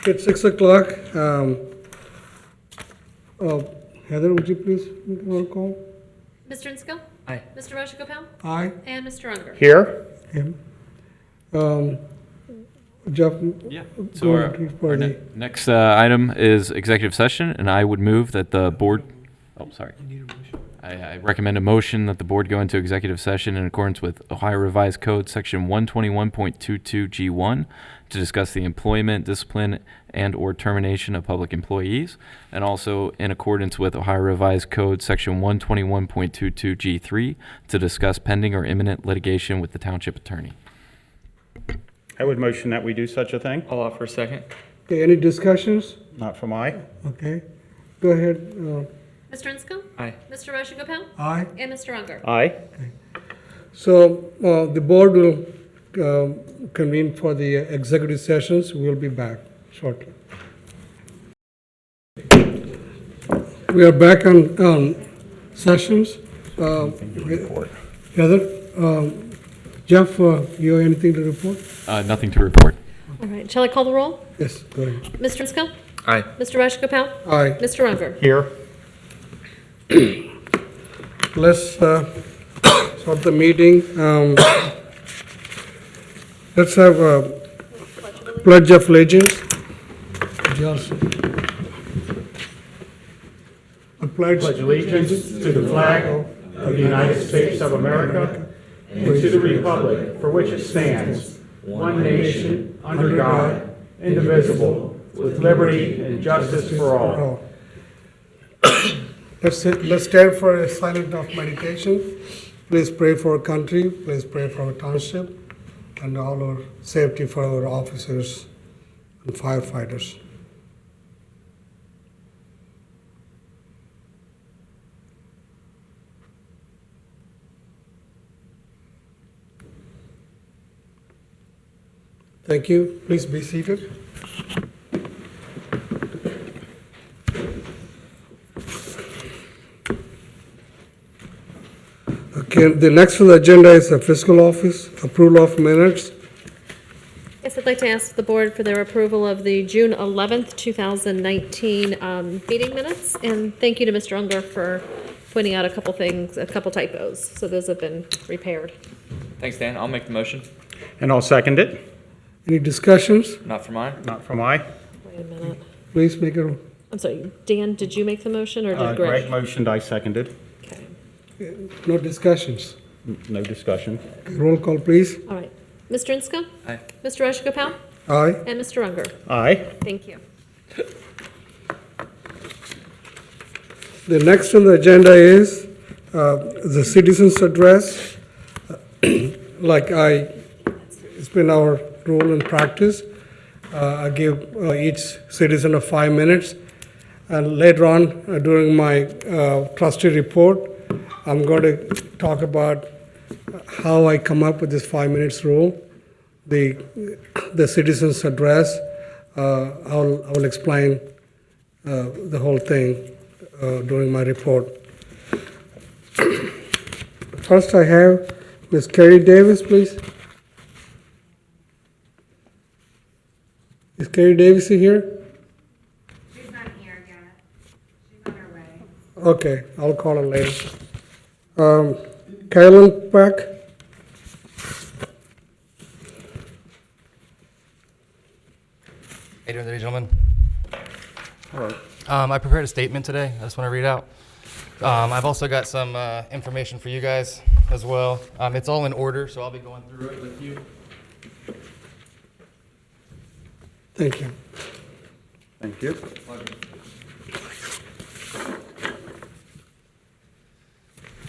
It's 6 o'clock. Heather, would you please make a roll call? Mr. Insko? Aye. Mr. Rajagopal? Aye. And Mr. Unger? Here. Him. Jeff? Yeah. go So ahead, for our the- next item is executive session, and I would move that the board, oh, sorry. I recommend a motion that the board go into executive session in accordance with Ohio Revised Code, Section 121.22G1, to discuss the employment, discipline, and/or termination of public employees, and also in accordance with Ohio Revised Code, Section 121.22G3, to discuss pending or imminent litigation with the township attorney. I would motion that we do such a thing. I'll offer a second. Okay, any discussions? Not from I. Okay, go ahead. Mr. Insko? Aye. Mr. Rajagopal? Aye. And Mr. Unger? Aye. So the board will convene for the executive sessions. We'll be back shortly. We are back on sessions. Heather, Jeff, you have anything to report? Nothing to report. All right, shall I call the roll? Yes, go ahead. Mr. Insko? Aye. Mr. Rajagopal? Aye. Mr. Unger? Here. Let's start the meeting. Let's have a pledge of allegiance. Johnson. A pledge. Pledge allegiance to the flag of the United States of America and to the republic for which it stands, one nation, under God, indivisible, with liberty and justice for all. Let's stand for a silent of meditation. Please pray for our country. Please pray for our township and all our safety for our officers and firefighters. Thank you. Please be seated. Okay, the next on the agenda is the fiscal office, approval of minutes. Yes, I'd like to ask the board for their approval of the June 11th, 2019 meeting minutes. And thank you to Mr. Unger for pointing out a couple things, a couple typos. So those have been repaired. Thanks, Dan. I'll make the motion. And I'll second it. Any discussions? Not for mine. Not from I. Wait a minute. Please make a, I'm sorry, Dan, did you make the motion or did Greg Greg? motioned, I seconded. Okay. no discussions. No discussion. Roll call, please. All right. Mr. Insko? Aye. Mr. Rajagopal? Aye. And Mr. Unger? Aye. Thank you. The next on the agenda is the citizens' address. It's been our rule and practice. I give each citizen 5 minutes. And later on, during my trustee report, I'm going to talk about how I come up with this 5 minutes rule, the citizens' address. I will explain the whole thing during my report. First, I have Ms. Carrie Davis, please. Is Carrie Davis here? She's not here yet. She's on her way. Okay, I'll call her later. Kylan Pack. How you doing today, gentlemen? I prepared a statement today. I just want to read out. I've also got some information for you guys as well. It's all in order, so I'll be going through it with you. Thank you. Thank you.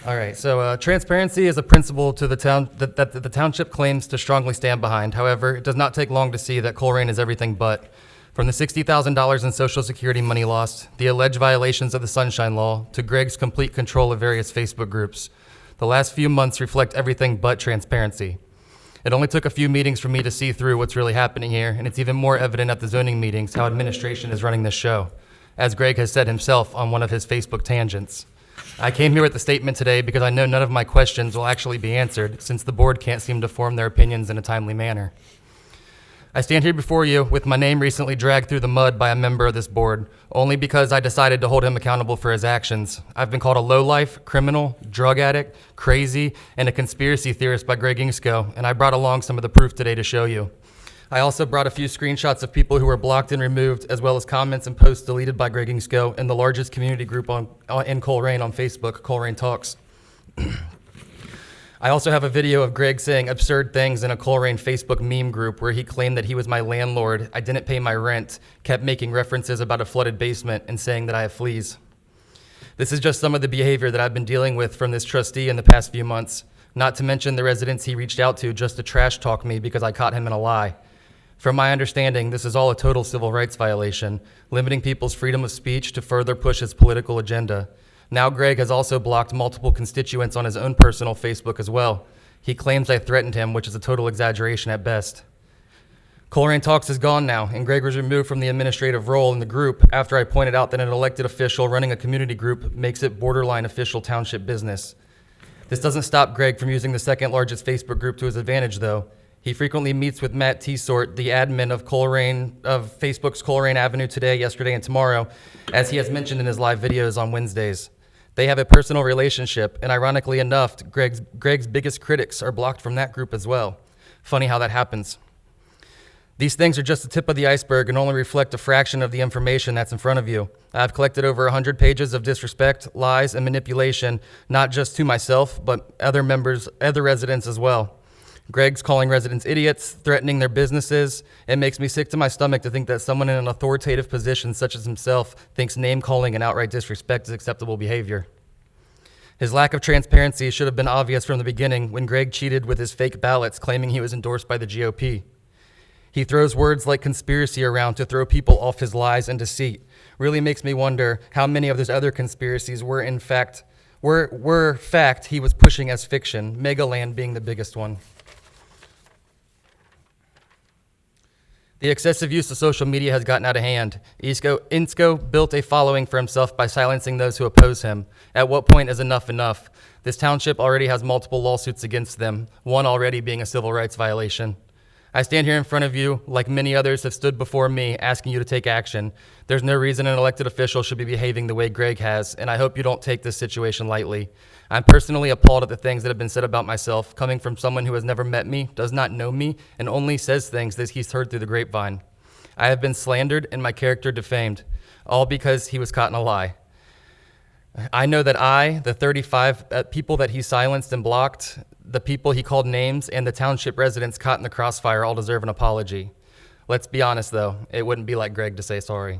All right, so transparency is a principle to the town that the township claims to strongly stand behind. However, it does not take long to see that Colerain is everything but. From the $60,000 in Social Security money lost, the alleged violations of the Sunshine Law, to Greg's complete control of various Facebook groups, the last few months reflect everything but transparency. It only took a few meetings for me to see through what's really happening here, and it's even more evident at the zoning meetings how administration is running this show, as Greg has said himself on one of his Facebook tangents. I came here with the statement today because I know none of my questions will actually be answered, since the board can't seem to form their opinions in a timely manner. I stand here before you with my name recently dragged through the mud by a member of this board, only because I decided to hold him accountable for his actions. I've been called a lowlife, criminal, drug addict, crazy, and a conspiracy theorist by Greg Ingsko, and I brought along some of the proof today to show you. I also brought a few screenshots of people who were blocked and removed, as well as comments and posts deleted by Greg Ingsko in the largest community group in Colerain on Facebook, Colerain Talks. I also have a video of Greg saying absurd things in a Colerain Facebook meme group where he claimed that he was my landlord, I didn't pay my rent, kept making references about a flooded basement, and saying that I have fleas. This is just some of the behavior that I've been dealing with from this trustee in the past few months, not to mention the residents he reached out to just to trash talk me because I caught him in a lie. From my understanding, this is all a total civil rights violation, limiting people's freedom of speech to further push his political agenda. Now Greg has also blocked multiple constituents on his own personal Facebook as well. He claims I threatened him, which is a total exaggeration at best. Colerain Talks is gone now, and Greg was removed from the administrative role in the group after I pointed out that an elected official running a community group makes it borderline official township business. This doesn't stop Greg from using the second largest Facebook group to his advantage, though. He frequently meets with Matt Tsort, the admin of Facebook's Colerain Avenue today, yesterday, and tomorrow, as he has mentioned in his live videos on Wednesdays. They have a personal relationship, and ironically enough, Greg's biggest critics are blocked from that group as well. Funny how that happens. These things are just the tip of the iceberg and only reflect a fraction of the information that's in front of you. I've collected over 100 pages of disrespect, lies, and manipulation, not just to myself, but other residents as well. Greg's calling residents idiots, threatening their businesses. It makes me sick to my stomach to think that someone in an authoritative position such as himself thinks name-calling and outright disrespect is acceptable behavior. His lack of transparency should have been obvious from the beginning when Greg cheated with his fake ballots claiming he was endorsed by the GOP. He throws words like conspiracy around to throw people off his lies and deceit. Really makes me wonder how many of those other conspiracies were fact he was pushing as fiction, Megaland being the biggest one. The excessive use of social media has gotten out of hand. Ingsko built a following for himself by silencing those who oppose him. At what point is enough enough? This township already has multiple lawsuits against them, one already being a civil rights violation. I stand here in front of you, like many others have stood before me, asking you to take action. There's no reason an elected official should be behaving the way Greg has, and I hope you don't take this situation lightly. I'm personally appalled at the things that have been said about myself, coming from someone who has never met me, does not know me, and only says things that he's heard through the grapevine. I have been slandered and my character defamed, all because he was caught in a lie. I know that the 35 people that he silenced and blocked, the people he called names, and the township residents caught in the crossfire all deserve an apology. Let's be honest, though. It wouldn't be like Greg to say sorry.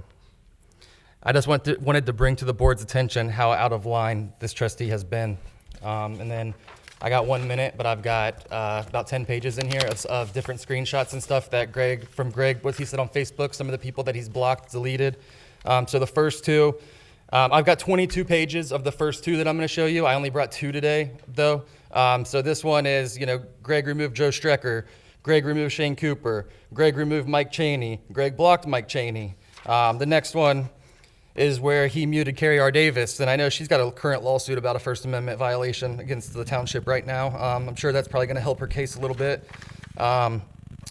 I just wanted to bring to the board's attention how out of line this trustee has been. And then I got 1 minute, but I've got about 10 pages in here of different screenshots and stuff that what he said on Facebook, some of the people that he's blocked, deleted. So the first two, I've got 22 pages of the first two that I'm going to show you. I only brought 2 today, though. So this one is, Greg removed Joe Strecker, Greg removed Shane Cooper, Greg removed Mike Cheney, Greg blocked Mike Cheney. The next one is where he muted Carrie R. Davis, and I know she's got a current lawsuit about a First Amendment violation against the township right now. I'm sure that's probably going to help her case a little bit.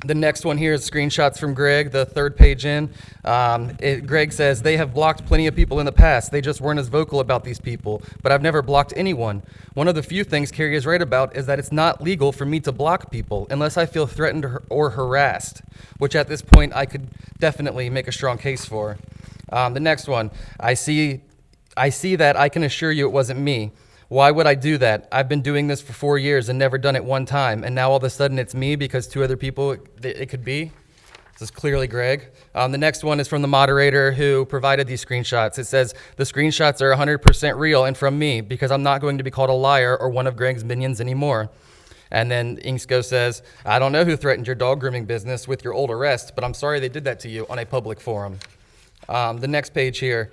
The next one here is screenshots from Greg, the third page in. Greg says, they have blocked plenty of people in the past. They just weren't as vocal about these people, but I've never blocked anyone. One of the few things Carrie is right about is that it's not legal for me to block people unless I feel threatened or harassed, which at this point I could definitely make a strong case for. The next one, I see that I can assure you it wasn't me. Why would I do that? I've been doing this for 4 years and never done it one time, and now all of a sudden it's me because 2 other people it could be. This is clearly Greg. The next one is from the moderator who provided these screenshots. It says, the screenshots are 100% real and from me because I'm not going to be called a liar or one of Greg's minions anymore. And then Ingsko says, I don't know who threatened your dog grooming business with your old arrest, but I'm sorry they did that to you on a public forum. The next page here.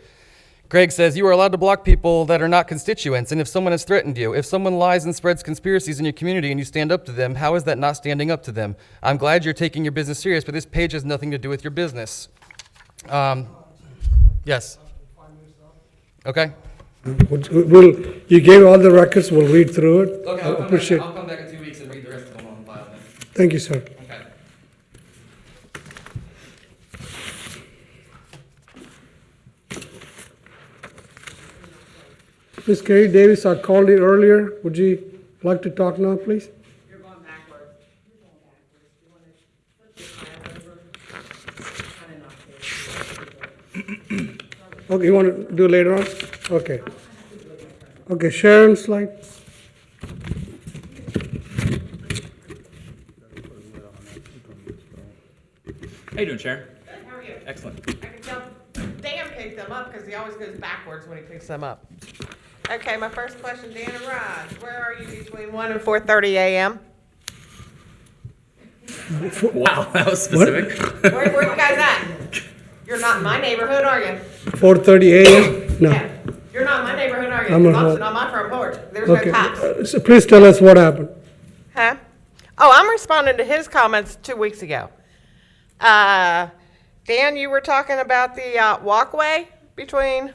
Greg says, you are allowed to block people that are not constituents, and if someone has threatened you, if someone lies and spreads conspiracies in your community and you stand up to them, how is that not standing up to them? I'm glad you're taking your business serious, but this page has nothing to do with your business. Yes. Okay. You gave all the records, we'll read through it. Okay, I'll I'll come back in 2 weeks and read the rest of them on file then. Thank you, sir. Okay. Ms. Carrie Davis, I called you earlier. Would you like to talk now, please? You're going backwards. Okay, you want to do later on? Okay. Okay, Sharon's slide. How you doing, Sharon? Good, how are you? Excellent. I can tell Dan picked them up because he always goes backwards when he picks them up. Okay, my first question, Dan and Rod, where are you between 1 and 4:30 a.m.? Wow, that was specific. Where you guys at? You're not in my neighborhood, are you? 4:30 a.m.? No. Yeah. You're not in my neighborhood, are you? I'm 'Cause at I'm home. sitting on my front porch. There's Okay. no cops. So please tell us what happened. Huh? Oh, I'm responding to his comments 2 weeks ago. Dan, you were talking about the walkway between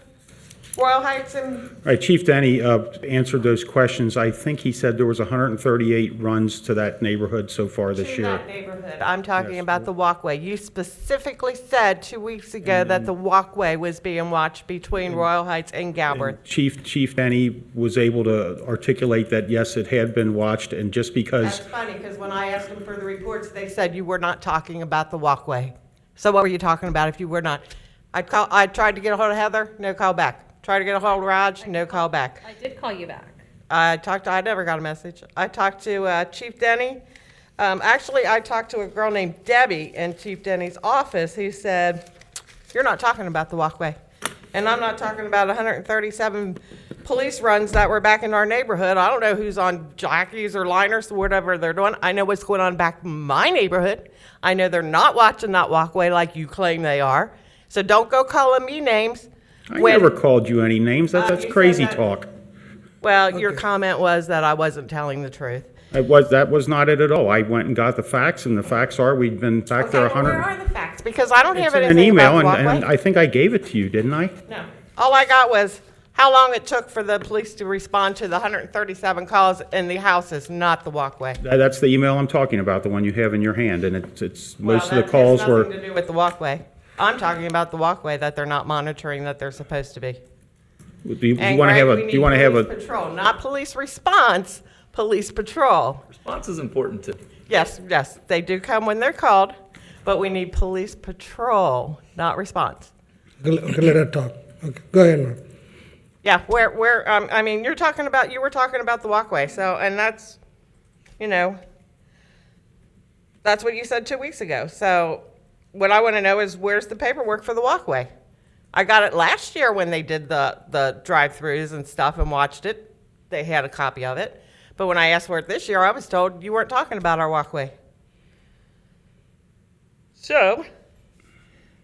Royal Heights and, All right, Chief Denny answered those questions. I think he said there was 138 runs to that neighborhood so far this to year. that neighborhood. I'm talking Yes. about the walkway. You specifically said 2 weeks ago that the walkway was being watched between Royal Heights and Galbraith. Chief Denny was able to articulate that, yes, it had been watched, and just That's because, funny, because when I asked them for the reports, they said you were not talking about the walkway. So what were you talking about if you were not? I tried to get a hold of Heather, no call back. Tried to get a hold of Raj, no call back. I did call you back. I never got a message. I talked to Chief Denny. Actually, I talked to a girl named Debbie in Chief Denny's office. He said, you're not talking about the walkway. And I'm not talking about 137 police runs that were back in our neighborhood. I don't know who's on jockeys or liners or whatever they're doing. I know what's going on back in my neighborhood. I know they're not watching that walkway like you claim they are. So don't go calling me names. I when- never called you any names. That's you said crazy that- talk. Well, your comment was that I wasn't telling the truth. That was not it at all. I went and got the facts, and the facts are, we'd been back there Okay, well, 100. where are the facts? Because I don't have It's in anything an email, about the and walkway. I think I gave it to you, didn't I? No. All I got was how long it took for the police to respond to the 137 calls in the houses, not the walkway. That's the email I'm talking about, the one you have in your hand, and most Well, of the that has calls were. nothing to do with the walkway. I'm talking about the walkway that they're not monitoring that they're supposed to be. Do you And want to Greg, have we a? Do need you want to have police a? patrol, not police response, police patrol. Response is important too. Yes, they do come when they're called, but we need police patrol, not response. Okay, let her talk. Okay, go ahead, ma'am. Yeah, I mean, you were talking about the walkway, so, and that's, that's what you said 2 weeks ago. So what I want to know is where's the paperwork for the walkway? I got it last year when they did the drive-throughs and stuff and watched it. They had a copy of it. But when I asked for it this year, I was told you weren't talking about our walkway. So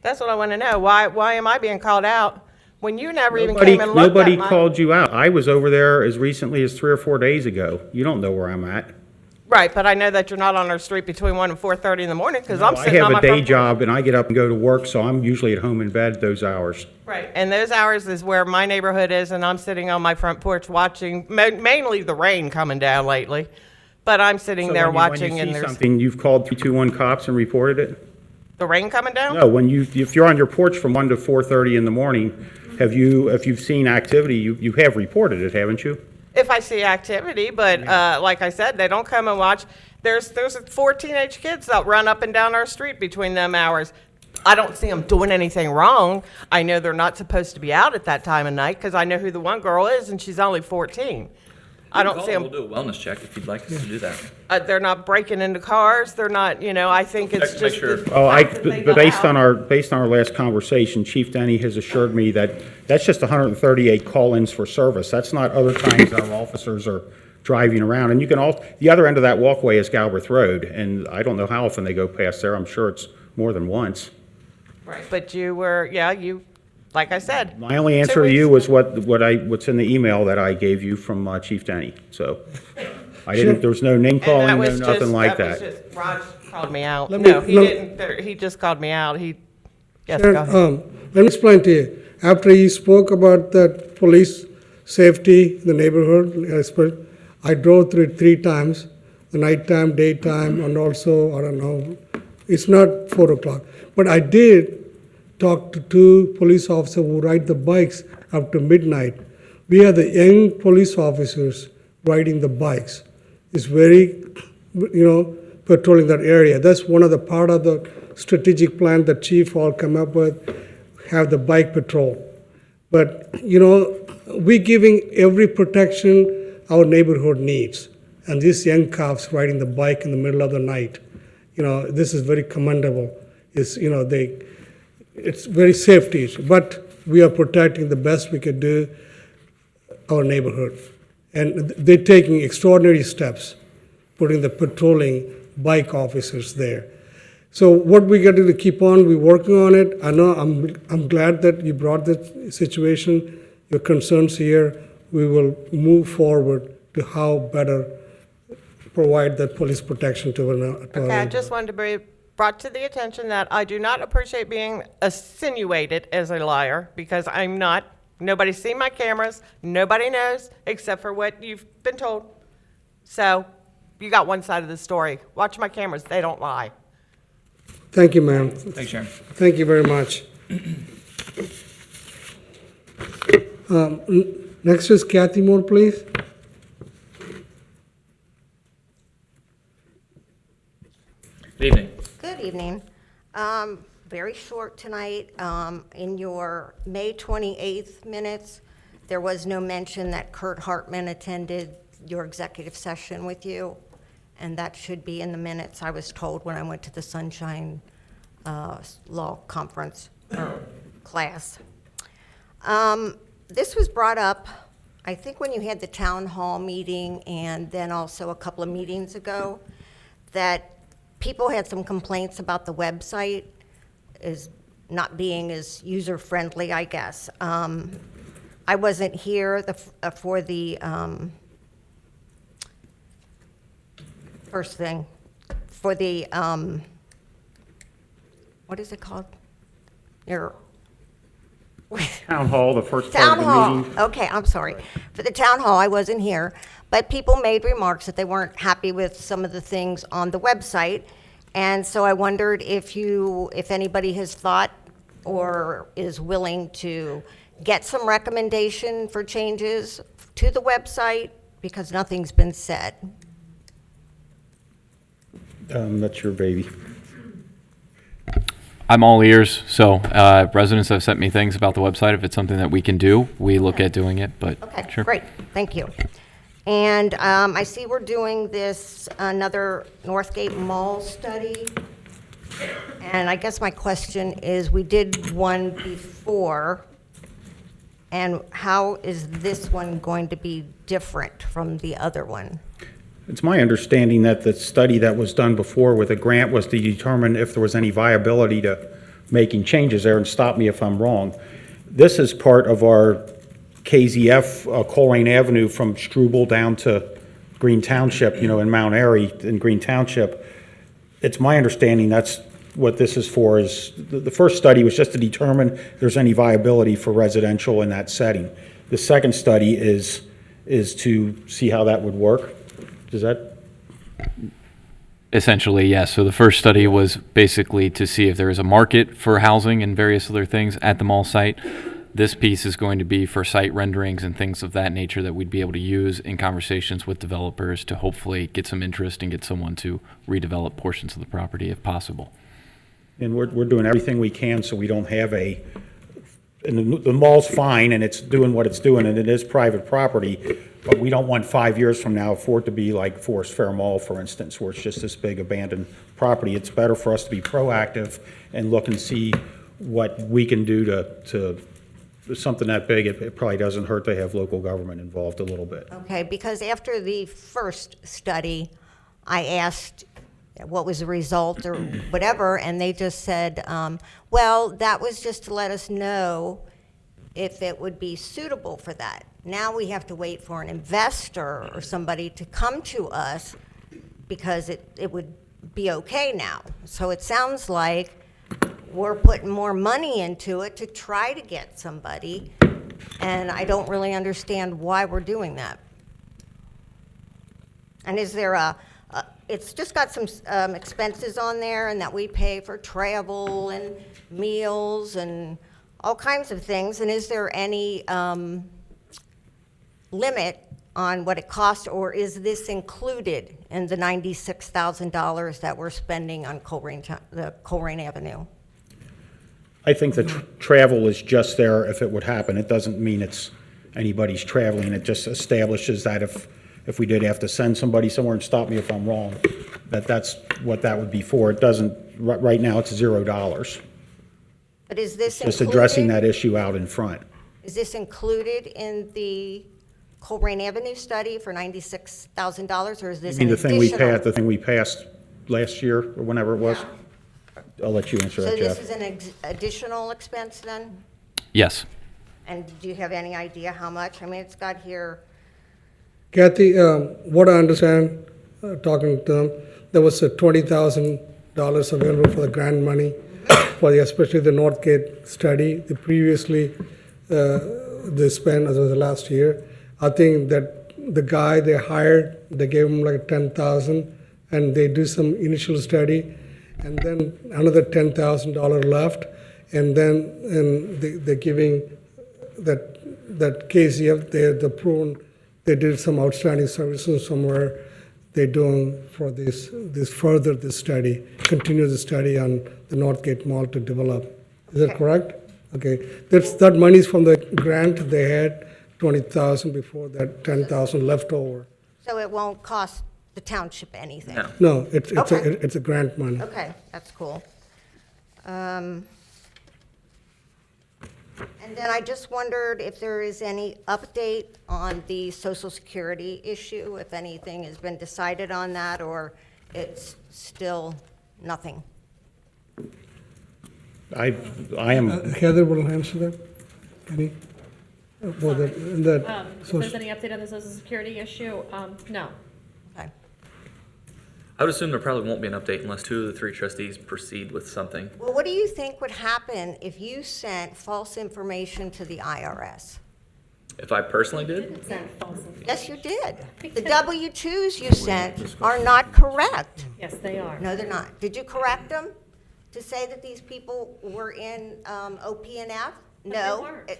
that's what I want to know. Why am I being called out when you never even came and looked Nobody at my... called you out. I was over there as recently as 3 or 4 days ago. You don't know where I'm at. Right, but I know that you're not on our street between 1 and 4:30 in the morning because I'm I sitting on have my a day front porch. job, and I get up and go to work, so I'm usually at home in bed those hours. Right, and those hours is where my neighborhood is, and I'm sitting on my front porch watching, mainly the rain coming down lately, but I'm sitting So there when watching, you and see there's something, you've called 321 cops and reported it? the rain coming down? No, if you're on your porch from 1 to 4:30 in the morning, if you've seen activity, you have reported it, haven't you? If I see activity, but like I said, they don't come and watch. There's 4 teenage kids that run up and down our street between them hours. I don't see them doing anything wrong. I know they're not supposed to be out at that time of night because I know who the one girl is, and she's only 14. I don't see We'll them. do a wellness check if you'd like us to do that. They're not breaking into cars. They're not. I think it's Make just. sure. the Oh, fact that they but go based out. on our last conversation, Chief Denny has assured me that that's just 138 call-ins for service. That's not other times our officers are driving around. And the other end of that walkway is Galbraith Road, and I don't know how often they go past there. I'm sure it's more than once. Right, but you, like I said. My only 2 answer to you weeks- was what's in the email that I gave you from Chief Denny. So there was no name And calling, that no was nothing just- like was that. just- Raj called me out. Let me- No, he let- didn't. He just called me out. Yes, Sharon, go ahead. let me explain to you. After you spoke about that police safety, the neighborhood, I drove through it 3 times, the nighttime, daytime, and also, I don't know, it's not 4 o'clock. But I did talk to 2 police officers who ride the bikes up to midnight, we have the young police officers riding the bikes. It's very, patrolling that area. That's one of the part of the strategic plan that chief all come up with, have the bike patrol. But, we're giving every protection our neighborhood needs. And these young cops riding the bike in the middle of the night, this is very commendable. It's very safety, but we are protecting the best we can do our neighborhood. And they're taking extraordinary steps, putting the patrolling bike officers there. So what we got to keep on, we're working on it. I know I'm glad that you brought this situation, your concerns here. We will move forward to how better provide that police protection to our Okay, I just wanted to be brought to the attention that I do not appreciate being insinuated as a liar, because I'm not. Nobody's seen my cameras. Nobody knows except for what you've been told. So you got one side of the story. Watch my cameras. They don't lie. Thank you, ma'am. Thanks, Sharon. Thank you very much. Next is Kathy Moore, please. Good evening. Good evening. Very short tonight. In your May 28th minutes, there was no mention that Kurt Hartman attended your executive session with you, and that should be in the minutes, I was told when I went to the Sunshine Law Conference or class. This was brought up, I think, when you had the town hall meeting, and then also a couple of meetings ago, that people had some complaints about the website as not being as user-friendly, I guess. I wasn't here for the first thing, for the, what is it called? Your Town hall, the first Town part of the hall. meeting. Okay, I'm sorry. For the town hall, I wasn't here, but people made remarks that they weren't happy with some of the things on the website. And so I wondered if anybody has thought or is willing to get some recommendation for changes to the website, because nothing's been said. That's your baby. I'm all ears. So residents have sent me things about the website. If it's something that we can do, we look at doing it. But Okay, sure. great, thank you. And I see we're doing this, another Northgate Mall study. And I guess my question is, we did one before, and how is this one going to be different from the other one? It's my understanding that the study that was done before with a grant was to determine if there was any viability to making changes there, and stop me if I'm wrong. This is part of our KZF, Colerain Avenue from Struble down to Green Township, in Mount Airy in Green Township. It's my understanding that's what this is for. Is the first study was just to determine if there's any viability for residential in that setting. The second study is to see how that would work. Does that? Essentially, yes. So the first study was basically to see if there is a market for housing and various other things at the mall site. This piece is going to be for site renderings and things of that nature that we'd be able to use in conversations with developers to hopefully get some interest and get someone to redevelop portions of the property if possible. And we're doing everything we can so we don't have and the mall's fine and it's doing what it's doing and it is private property, but we don't want 5 years from now for it to be like Forest Fair Mall, for instance, where it's just this big abandoned property. It's better for us to be proactive and look and see what we can do to something that big. It probably doesn't hurt to have local government involved a little bit. Okay, because after the first study, I asked what was the result or whatever, and they just said, well, that was just to let us know if it would be suitable for that. Now we have to wait for an investor or somebody to come to us because it would be okay now. So it sounds like we're putting more money into it to try to get somebody, and I don't really understand why we're doing that. And is there it's just got some expenses on there, and that we pay for travel and meals and all kinds of things, and is there any limit on what it costs, or is this included in the $96,000 that we're spending on the Colerain Avenue? I think the travel is just there if it would happen. It doesn't mean it's anybody's traveling. It just establishes that if we did have to send somebody somewhere, and stop me if I'm wrong, that's what that would be for. It doesn't, right now, it's $0. But is this Just included? addressing that issue out in front. Is this included in the Colerain Avenue study for $96,000, or is this I mean, an the additional? thing we passed last year, or whenever it was? I'll let you answer So that, this Jeff. is an additional expense then? Yes. And do you have any idea how much? I mean, it's got here, Kathy, what I understand, talking to them, there was a $20,000 available for the grant money for especially the Northgate study. The previously, they spent, as was the last year. I think that the guy they hired, they gave him like 10,000, and they do some initial study, and then another $10,000 left, and then they're giving that KCF, the proven, they did some outstanding services somewhere. They're doing for this study, continue the study on the Northgate Mall to develop. Is that correct? Okay, that money is from the grant they had, 20,000 before that, 10,000 left over. so it won't cost the township anything? No. No, it's Okay. it's a grant money. Okay, that's cool. And then I just wondered if there is any update on the Social Security issue, if anything has been decided on that, or it's still nothing? I am, Heather will answer that. Any? For that If there's any update on the social security issue, no. Okay. I would assume there probably won't be an update unless 2 of the 3 trustees proceed with something. Well, what do you think would happen if you sent false information to the IRS? If I personally did, Yes, you did. The W-2s you sent are not correct. Yes, they are. No, they're not. Did you correct them to say that these people were in OP&F? No. weren't.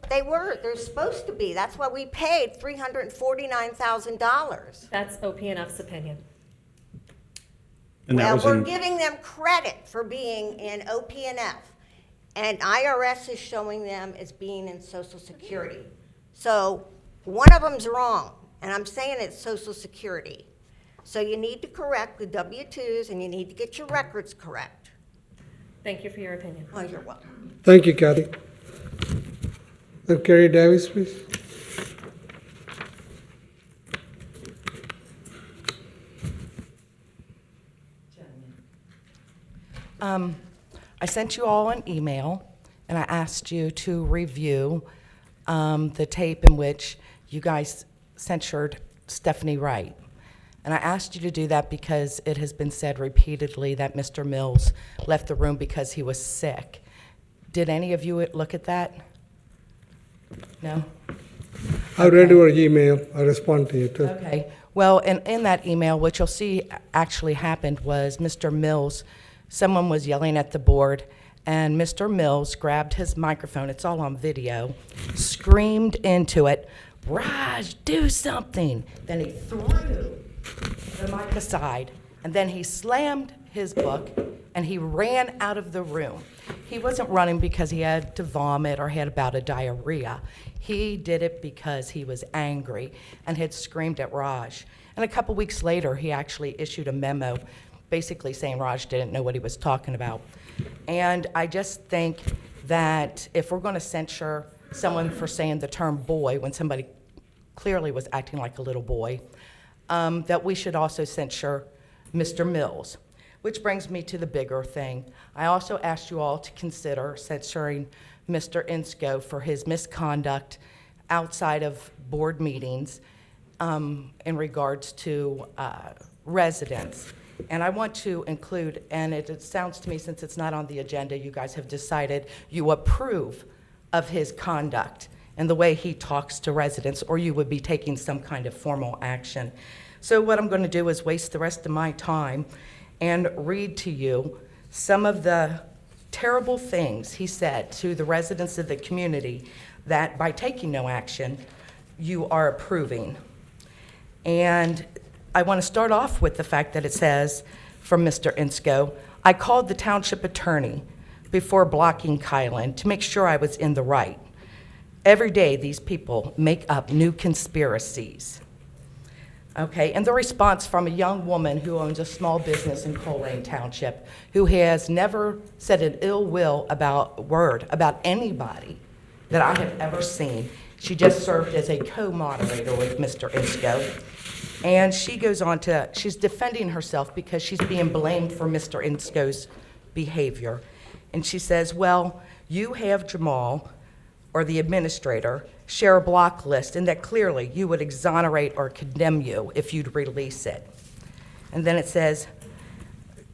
They were. They're supposed to be. That's why we paid $349,000. That's OPNF's opinion. and that Well, was we're in, giving them credit for being in OP&F, and IRS is showing them as being in Social Security. So one of them's wrong, and I'm saying it's Social Security. So you need to correct the W-2s, and you need to get your records correct. Thank you for your opinion. Oh, you're welcome. Thank you, Kathy. Carrie Davis, please. I sent you all an email, and I asked you to review the tape in which you guys censured Stephanie Wright. And I asked you to do that because it has been said repeatedly that Mr. Mills left the room because he was sick. Did any of you look at that? No? I read your email. I respond to you too. Okay. Well, in that email, what you'll see actually happened was Mr. Mills, someone was yelling at the board, and Mr. Mills grabbed his microphone, it's all on video, screamed into it, "Raj, do something." Then he threw the mic aside, and then he slammed his book, and he ran out of the room. He wasn't running because he had to vomit or had a bout of diarrhea. He did it because he was angry and had screamed at Raj. And a couple weeks later, he actually issued a memo basically saying Raj didn't know what he was talking about. And I just think that if we're going to censure someone for saying the term boy when somebody clearly was acting like a little boy, that we should also censure Mr. Mills. Which brings me to the bigger thing. I also asked you all to consider censuring Mr. Insko for his misconduct outside of board meetings in regards to residents. And I want to include, and it sounds to me, since it's not on the agenda, you guys have decided you approve of his conduct and the way he talks to residents, or you would be taking some kind of formal action. So what I'm going to do is waste the rest of my time and read to you some of the terrible things he said to the residents of the community that by taking no action, you are approving. And I want to start off with the fact that it says from Mr. Insko, I called the township attorney before blocking Kylan to make sure I was in the right. Every day, these people make up new conspiracies. Okay, and the response from a young woman who owns a small business in Colerain Township, who has never said an ill will word about anybody that I have ever seen. She just served as a co-moderator with Mr. Insko. And she goes on to, she's defending herself because she's being blamed for Mr. Insko's behavior. And she says, well, you have Jamal, or the administrator, share a block list, and that clearly you would exonerate or condemn you if you'd release it. And then it says,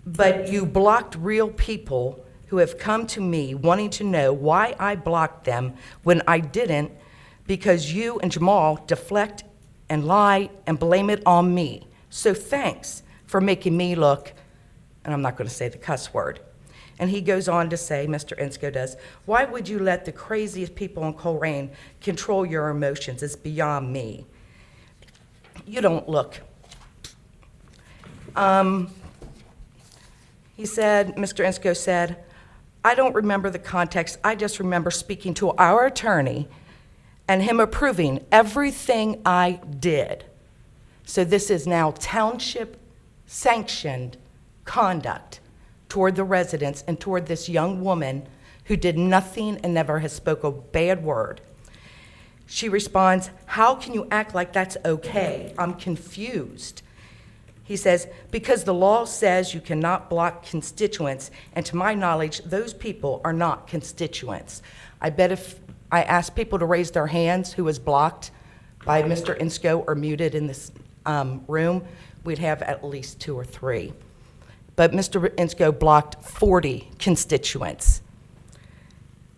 but you blocked real people who have come to me wanting to know why I blocked them when I didn't, because you and Jamal deflect and lie and blame it on me. So thanks for making me look, and I'm not going to say the cuss word. And he goes on to say, Mr. Insko does, why would you let the craziest people in Colerain control your emotions? It's beyond me. You don't look. He said, Mr. Insko said, I don't remember the context. I just remember speaking to our attorney and him approving everything I did. So this is now township sanctioned conduct toward the residents and toward this young woman who did nothing and never has spoke a bad word. She responds, how can you act like that's okay? I'm confused. He says, because the law says you cannot block constituents, and to my knowledge, those people are not constituents. I bet if I asked people to raise their hands who was blocked by Mr. Insko or muted in this room, we'd have at least 2 or 3. But Mr. Insko blocked 40 constituents.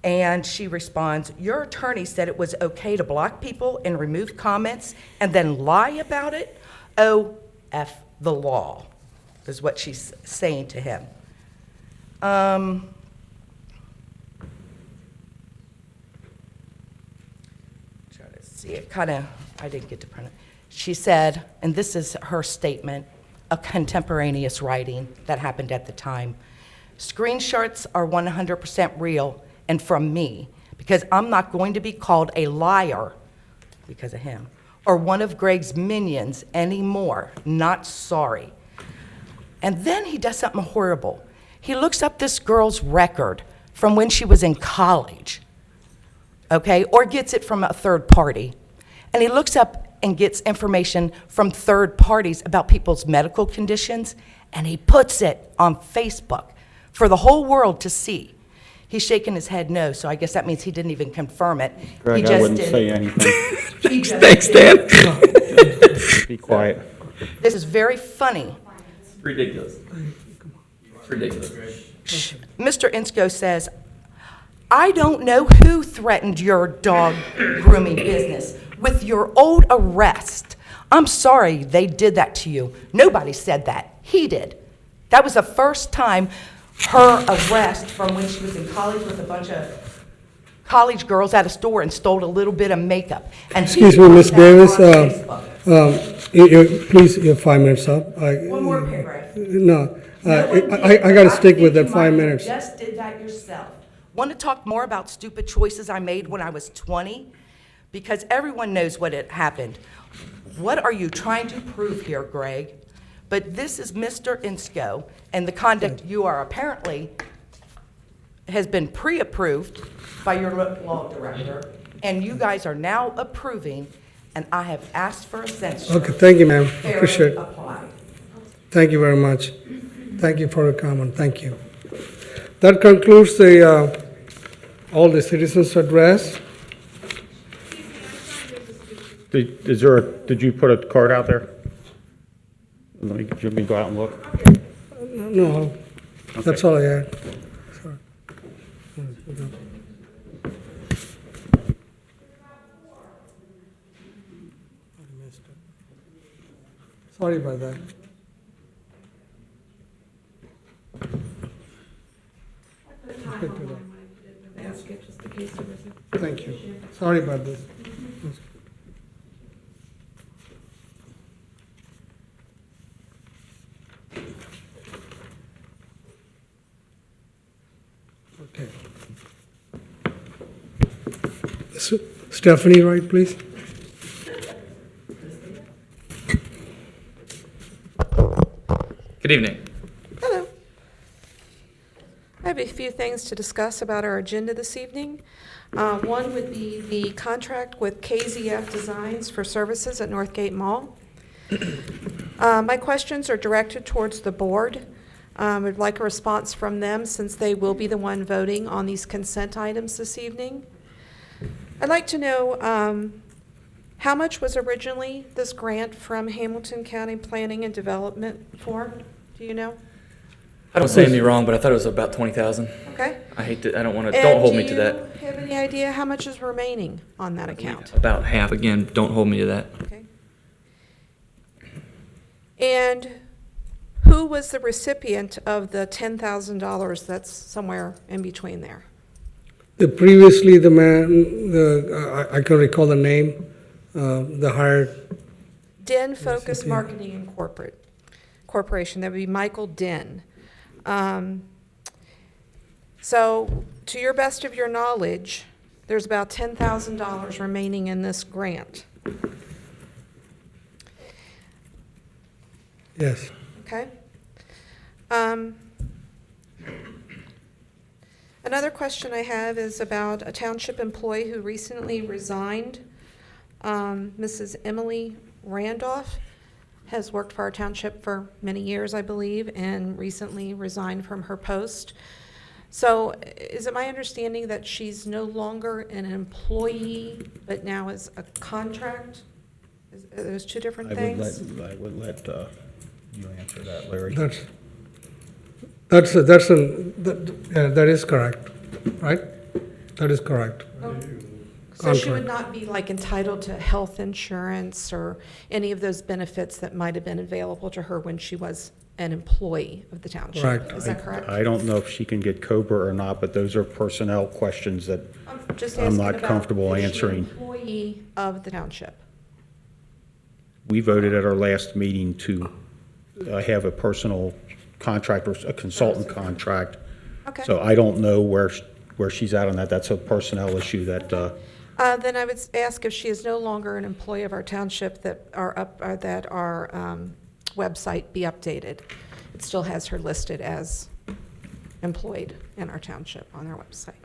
And she responds, your attorney said it was okay to block people and remove comments and then lie about it? Oh, F the law, is what she's saying to him. Try to see it, I didn't get to print it. She said, and this is her statement, a contemporaneous writing that happened at the time. Screenshots are 100% real and from me, because I'm not going to be called a liar because of him, or one of Greg's minions anymore. Not sorry. And then he does something horrible. He looks up this girl's record from when she was in college, okay, or gets it from a third party. And he looks up and gets information from third parties about people's medical conditions, and he puts it on Facebook for the whole world to see. He's shaking his head no, so I guess that means he didn't even confirm it. Greg, he just I wouldn't did. say anything. He just Thanks, did. Dan. Be quiet. This is very funny. It's ridiculous. It's ridiculous. Mr. Insko says, I don't know who threatened your dog grooming business with your old arrest. I'm sorry they did that to you. Nobody said that. He did. That was the first time her arrest from when she was in college with a bunch of college girls at a store and stole a little bit of makeup. And Excuse me, Ms. Davis, please, your 5 minutes up. One more paragraph. No, No one did, I got to but stick think with you that might 5 have minutes. Just did that yourself. Want to talk more about stupid choices I made when I was 20? Because everyone knows what had happened. What are you trying to prove here, Greg? But this is Mr. Insko, and the conduct you are apparently has been pre-approved by your law director, and you guys are now approving, and I have asked for a censure. Okay, thank you, ma'am. Fairly Appreciate it. applied. Thank you very much. Thank you for your comment. Thank you. That concludes the all the citizens' address. Did you put a card out there? Let me go out and look. No, that's all I had. Sorry. Sorry about that. Thank you. Sorry about this. Stephanie Wright, please. Good evening. Hello. I have a few things to discuss about our agenda this evening. One would be the contract with KZF Designs for services at Northgate Mall. My questions are directed towards the board. I'd like a response from them since they will be the one voting on these consent items this evening. I'd like to know how much was originally this grant from Hamilton County Planning and Development for? Do you know? I don't say me wrong, but I thought it was about 20,000. Okay. I don't want to, don't hold me to that. And do you have any idea how much is remaining on that account? About half, again, don't hold me to that. Okay. And who was the recipient of the $10,000 that's somewhere in between there? Previously, the man, I can recall the name, the hired. Den Focus Marketing Corporation, that would be Michael Den. So, to your best of your knowledge, there's about $10,000 remaining in this grant. Yes. Okay. Another question I have is about a township employee who recently resigned. Mrs. Emily Randolph has worked for our township for many years, I believe, and recently resigned from her post. So is it my understanding that she's no longer an employee, but now is a contract? Are those two different things? I would let you answer that, Larry. That is correct, right? That is correct. So she would not be like entitled to health insurance or any of those benefits that might have been available to her when she was an employee of the township. Correct. Is that correct? I don't know if she can get COBRA or not, but those are personnel questions that Just I'm asking not about, comfortable is she answering. an employee of the township? We voted at our last meeting to have a personal contract or a consultant contract. Okay. So I don't know where she's at on that. That's a personnel issue that, Then I would ask if she is no longer an employee of our township, that our website be updated. It still has her listed as employed in our township on our website.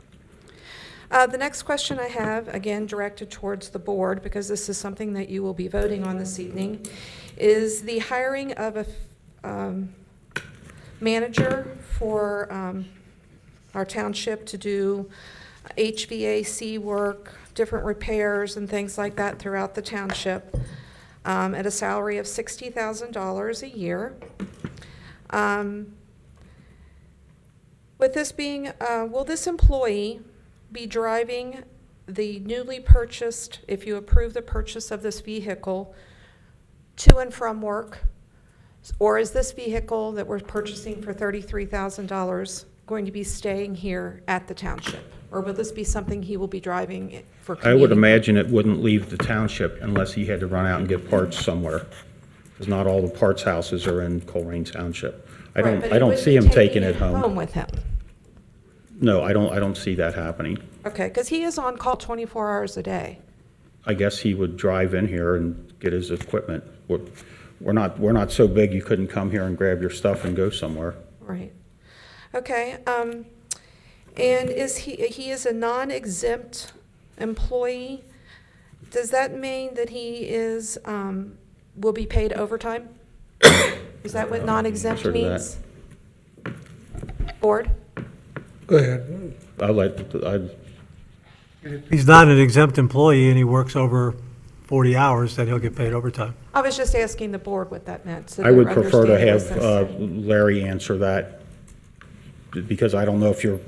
The next question I have, again directed towards the board, because this is something that you will be voting on this evening, is the hiring of a manager for our township to do HVAC work, different repairs and things like that throughout the township, at a salary of $60,000 a year. With this being, will this employee be driving the newly purchased, if you approve the purchase of this vehicle, to and from work? Or is this vehicle that we're purchasing for $33,000 going to be staying here at the township? Or will this be something he will be driving for I would commuting? imagine it wouldn't leave the township unless he had to run out and get parts somewhere. Because not all the parts houses are in Colerain Township. Right, but I he don't wouldn't see be him taking it home. home with him. No, I don't see that happening. Okay, because he is on call 24 hours a day. I guess he would drive in here and get his equipment. We're not so big you couldn't come here and grab your stuff and go somewhere. Right. Okay, and is he is a non-exempt employee? Does that mean that he is, will be paid overtime? Is that what non-exempt Sure to that. means? Board? Go ahead. He's not an exempt employee and he works over 40 hours, then he'll get paid overtime. I was just asking the board what that meant. So I would they're prefer to understanding have what this- Larry answer that, because I don't know if you're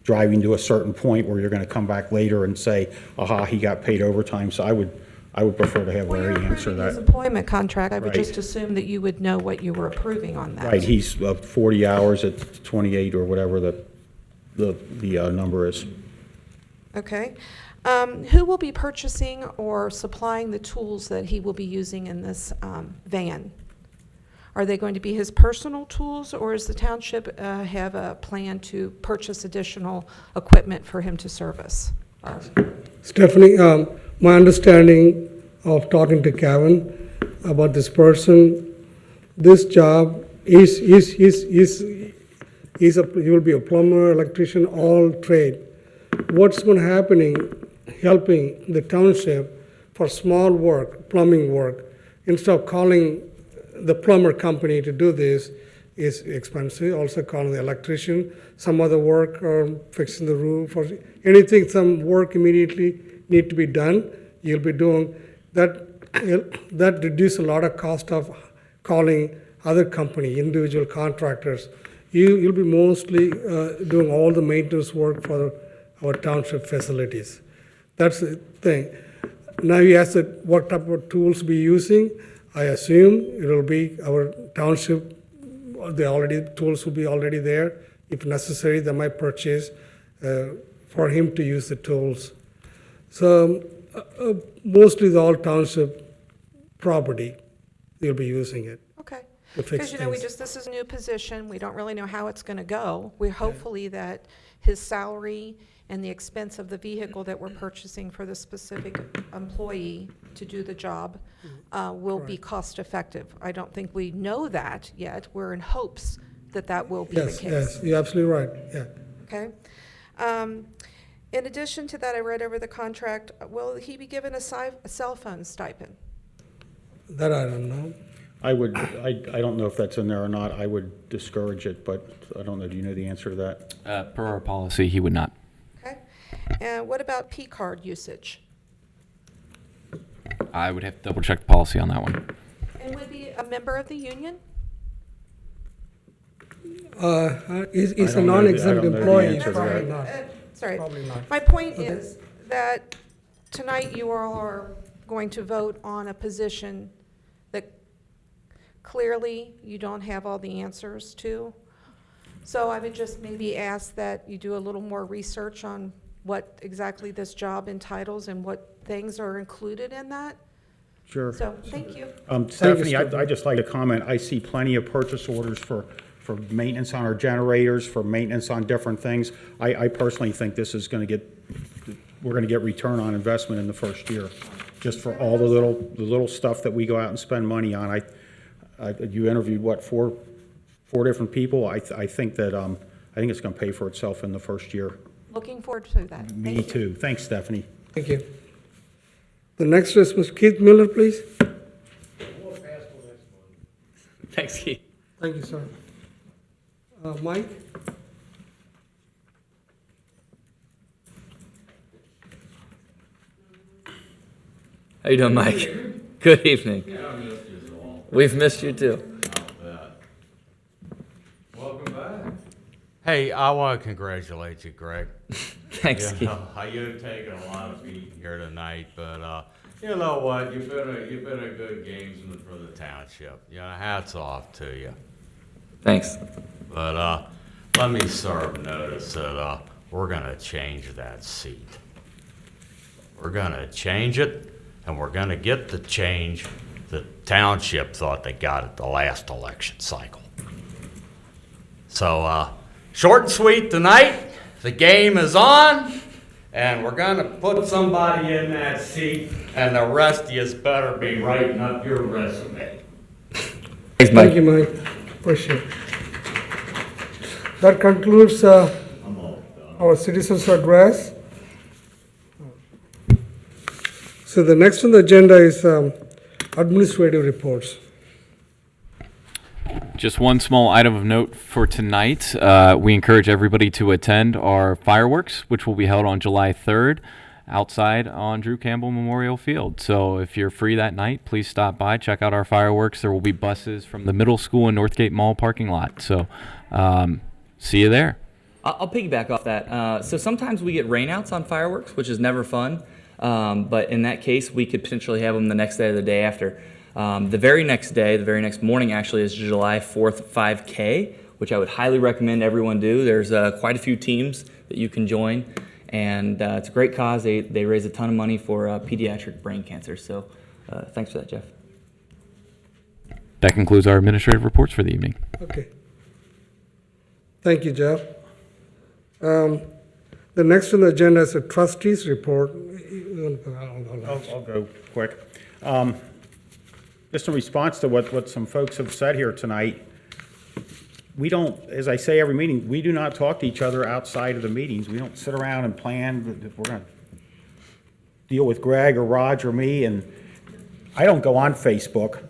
driving to a certain point where you're going to come back later and say, aha, he got paid overtime. So I would prefer to have Well, you're Larry answer approving his that. employment contract. I would Right. just assume that you would know what you were approving on that. Right, he's 40 hours at 28 or whatever the number is. Okay. Who will be purchasing or supplying the tools that he will be using in this van? Are they going to be his personal tools, or does the township have a plan to purchase additional equipment for him to service? Stephanie, my understanding of talking to Kevin about this person, this job he will be a plumber, electrician, all trade. What's going to happening, helping the township for small work, plumbing work, instead of calling the plumber company to do this is expensive. Also calling the electrician, some other work or fixing the roof or anything, some work immediately need to be done, you'll be doing that. That reduces a lot of cost of calling other company, individual contractors. You'll be mostly doing all the maintenance work for our township facilities. That's the thing. Now you asked that what type of tools be using. I assume it will be our township. Tools will be already there. If necessary, they might purchase for him to use the tools. So mostly the all township property, they'll be using it. Okay. To fix Because, you know, things. this is a new position. We don't really know how it's going to go. We're hopefully that his salary and the expense of the vehicle that we're purchasing for the specific employee to do the job will be cost effective. I don't think we know that yet. We're in hopes that that will be the case. Yes, you're absolutely right, yeah. Okay. In addition to that, I read over the contract. Will he be given a cell phone stipend? That I don't know. I don't know if that's in there or not. I would discourage it, but I don't know. Do you know the answer to that? Per our policy, he would not. Okay. And what about P-card usage? I would have to double check the policy on that one. And would be a member of the union? He's I a don't know the- I non-exempt don't know the employee, answer to probably that. not. Sorry. Probably not. My point Okay. is that tonight you all are going to vote on a position that clearly you don't have all the answers to. So I would just maybe ask that you do a little more research on what exactly this job entitles and what things are included in that. Sure. So, thank you. Stephanie, I'd just like to comment. I see plenty of purchase orders for maintenance on our generators, for maintenance on different things. I personally think this is going to we're going to get return on investment in the first year, just for all the little stuff that we go out and spend money on. You interviewed, what, four different people? I think that I think it's going to pay for itself in the first year. Looking forward to that. Me Thank you. too. Thanks, Stephanie. Thank you. The next is Mr. Keith Miller, please. Thanks, Keith. Thank you, sir. Mike? How you doing, Mike? Good evening. We've missed you too. Welcome back. Hey, I want to congratulate you, Greg. Thanks, Keith. You've taken a lot of beating here tonight, but you know what? You've been a good gamesman for the township. You know, hats off to you. Thanks. But let me serve notice that we're gonna change that seat. We're gonna change it, and we're gonna get the change the township thought they got at the last election cycle. So, short and sweet tonight. The game is on, and we're gonna put somebody in that seat, and the rest of you better be writing up your resume. Thanks, Mike. Thank you, Mike. Appreciate it. That concludes our citizens' address. So the next on the agenda is administrative reports. Just one small item of note for tonight. We encourage everybody to attend our fireworks, which will be held on July 3rd outside on Drew Campbell Memorial Field. So if you're free that night, please stop by, check out our fireworks. There will be buses from the middle school and Northgate Mall parking lot. So see you there. I'll piggyback off that. So sometimes we get rainouts on fireworks, which is never fun. But in that case, we could potentially have them the next day or the day after. The very next day, the very next morning actually, is July 4th 5K, which I would highly recommend everyone do. There's quite a few teams that you can join, and it's a great cause. They raise a ton of money for pediatric brain cancer. So thanks for that, Jeff. That concludes our administrative reports for the evening. Okay. Thank you, Jeff. The next on the agenda is a trustees report. I'll go quick. Just in response to what some folks have said here tonight, we don't, as I say every meeting, we do not talk to each other outside of the meetings. We don't sit around and plan if we're going to deal with Greg or Raj or me, and I don't go on Facebook.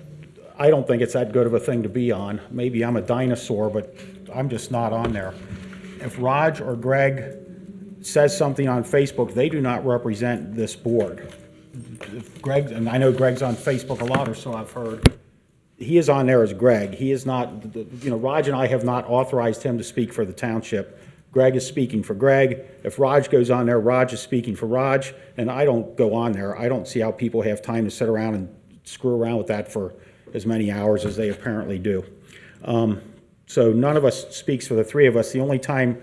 I don't think it's that good of a thing to be on. Maybe I'm a dinosaur, but I'm just not on there. If Raj or Greg says something on Facebook, they do not represent this board. If Greg, and I know Greg's on Facebook a lot, or so I've heard, he is on there as Greg. He is not, Raj and I have not authorized him to speak for the township. Greg is speaking for Greg. If Raj goes on there, Raj is speaking for Raj, and I don't go on there. I don't see how people have time to sit around and screw around with that for as many hours as they apparently do. So none of us speaks for the three of us. The only time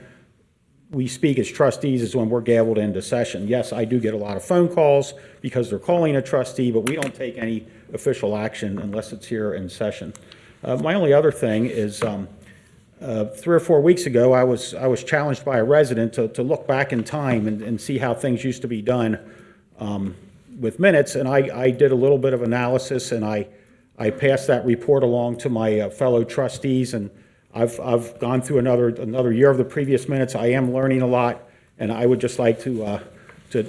we speak as trustees is when we're gavelled into session. Yes, I do get a lot of phone calls because they're calling a trustee, but we don't take any official action unless it's here in session. My only other thing is 3 or 4 weeks ago, I was challenged by a resident to look back in time and see how things used to be done with minutes, and I did a little bit of analysis, and I passed that report along to my fellow trustees, and I've gone through another year of the previous minutes. I am learning a lot, and I would just like to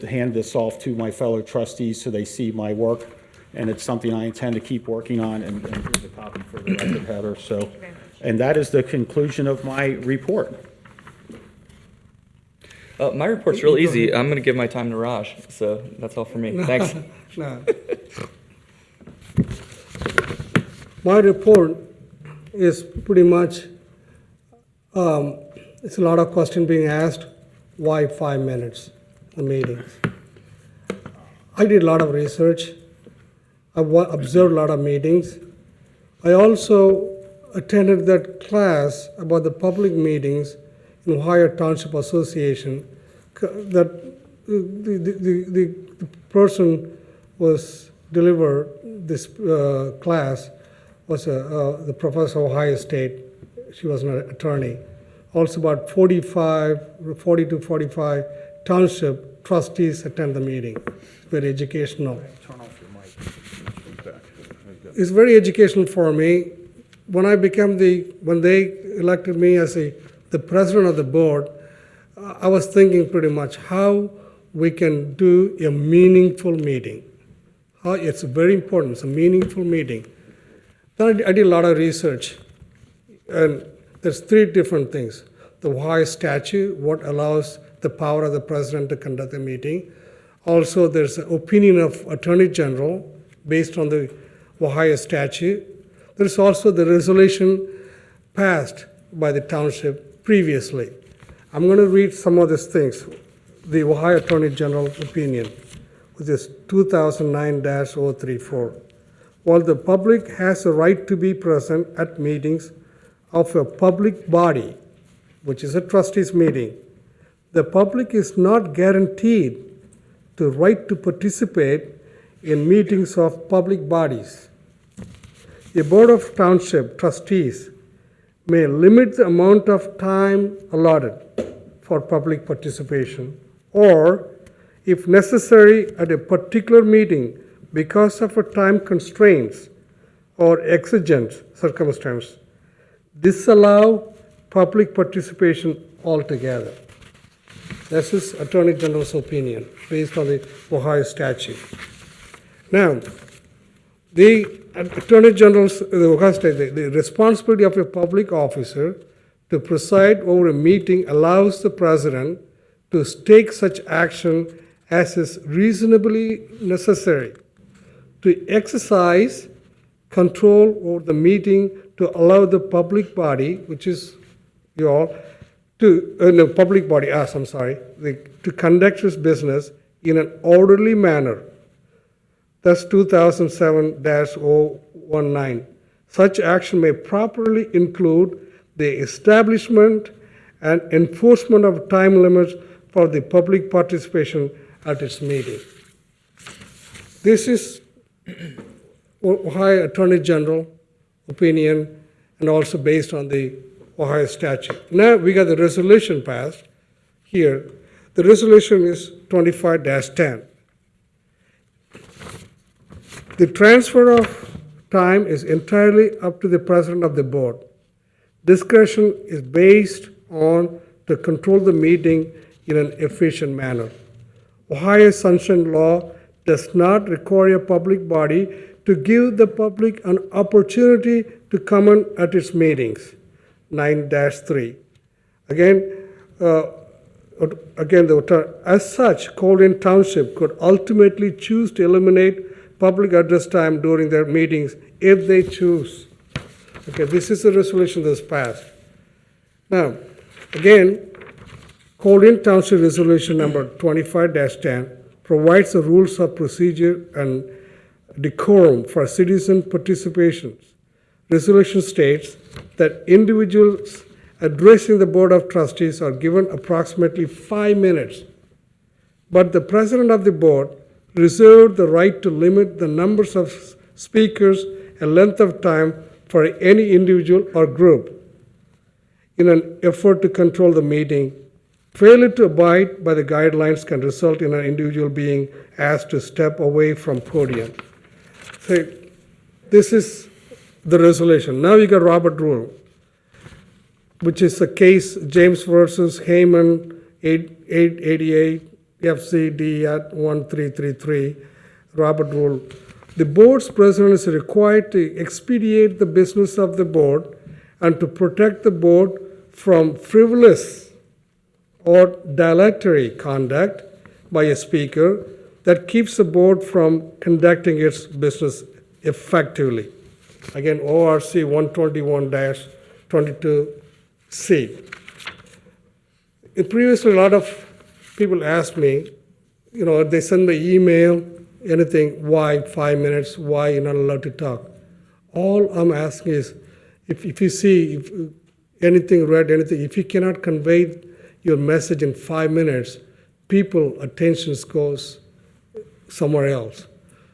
hand this off to my fellow trustees so they see my work, and it's something I intend to keep working on, and here's a copy for the record, Heather. So, and that is the conclusion of my report. My report's real easy. I'm going to give my time to Raj, so that's all for me. Thanks. No. My report is pretty much, it's a lot of questions being asked. Why 5 minutes, the meetings? I did a lot of research. I observed a lot of meetings. I also attended that class about the public meetings in Ohio Township Association. That the person was delivered this class was the professor of Ohio State. She was an attorney. Also about 40 to 45 township trustees attend the meeting. It's very educational. Turn off your mic. It's very educational for me. When they elected me as the president of the board, I was thinking pretty much how we can do a meaningful meeting. How it's very important, it's a meaningful meeting. Then I did a lot of research, and there's 3 different things. The Ohio statute, what allows the power of the president to conduct a meeting. Also, there's an opinion of Attorney General based on the Ohio statute. There's also the resolution passed by the township previously. I'm going to read some of these things. The Ohio Attorney General opinion, which is 2009-034. While the public has a right to be present at meetings of a public body, which is a trustees meeting, the public is not guaranteed the right to participate in meetings of public bodies. A board of township trustees may limit the amount of time allotted for public participation, or, if necessary, at a particular meeting because of a time constraints or exigent circumstance, disallow public participation altogether. This is Attorney General's opinion based on the Ohio statute. Now, the Attorney General's, the Ohio statute, the responsibility of a public officer to preside over a meeting allows the president to take such action as is reasonably necessary to exercise control over the meeting to allow the public body, which is you all, to conduct its business in an orderly manner. That's 2007-019. Such action may properly include the establishment and enforcement of time limits for the public participation at its meeting. This is Ohio Attorney General opinion and also based on the Ohio statute. Now we got the resolution passed here. The resolution is 25-10. The transfer of time is entirely up to the president of the board. Discretion is based on to control the meeting in an efficient manner. Ohio Sunshine Law does not require a public body to give the public an opportunity to comment at its meetings. 9-3. As such, Colerain Township could ultimately choose to eliminate public address time during their meetings if they choose. Okay, this is the resolution that's passed. Now, again, Colerain Township Resolution number 25-10 provides the rules of procedure and decorum for citizen participation. Resolution states that individuals addressing the Board of Trustees are given approximately 5 minutes, but the president of the board reserved the right to limit the numbers of speakers and length of time for any individual or group in an effort to control the meeting. Failure to abide by the guidelines can result in an individual being asked to step away from podium. So this is the resolution. Now you got Robert Rule, which is the case James versus Heyman, 888 FCD at 1333, Robert Rule. The board's president is required to expedite the business of the board and to protect the board from frivolous or dilatory conduct by a speaker that keeps the board from conducting its business effectively. Again, ORC 121-22C. Previously, a lot of people asked me, they send me email, anything, why 5 minutes, why you're not allowed to talk. All I'm asking is, if you see anything, read anything, if you cannot convey your message in 5 minutes, people's attention goes somewhere else.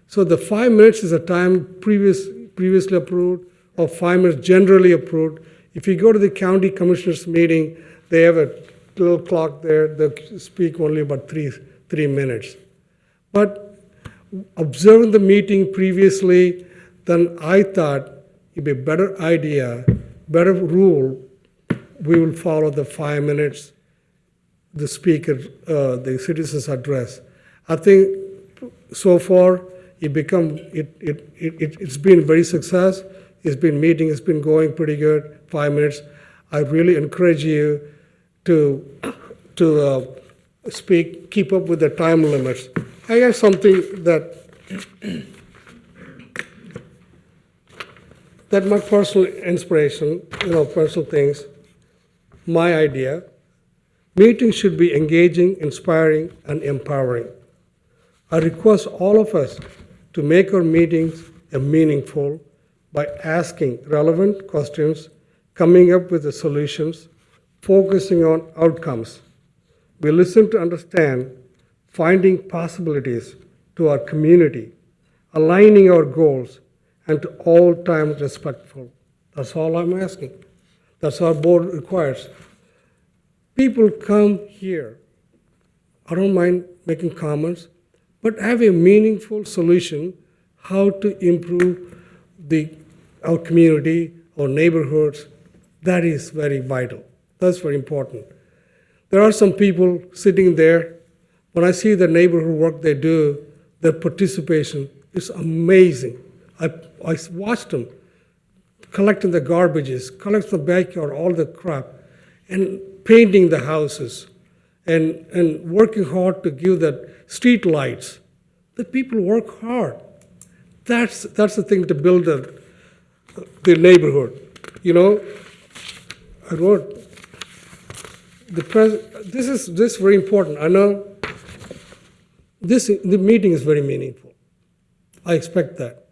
So the 5 minutes is a time previously approved, or 5 minutes generally approved. If you go to the county commissioners meeting, they have a little clock there, they speak only about three minutes. But observing the meeting previously, then I thought it'd be a better idea, better rule, we will follow the 5 minutes, the speaker, the citizen's address. I think so far it's been very success. It's been going pretty good, 5 minutes. I really encourage you to speak, keep up with the time limits. I have something that my personal inspiration, personal things, my idea. Meetings should be engaging, inspiring, and empowering. I request all of us to make our meetings meaningful by asking relevant questions, coming up with the solutions, focusing on outcomes. We listen to understand, finding possibilities to our community, aligning our goals, and to all times respectful. That's all I'm asking. That's our board requires. People come here. I don't mind making comments, but have a meaningful solution how to improve our community, our neighborhoods. That is very vital. That's very important. There are some people sitting there. When I see the neighborhood work they do, their participation is amazing. I watched them collecting the garbages, collecting the backyard, all the crap, and painting the houses, and working hard to give that street lights. The people work hard. That's the thing to build the neighborhood. I wrote, this is very important. I know the meeting is very meaningful. I expect that.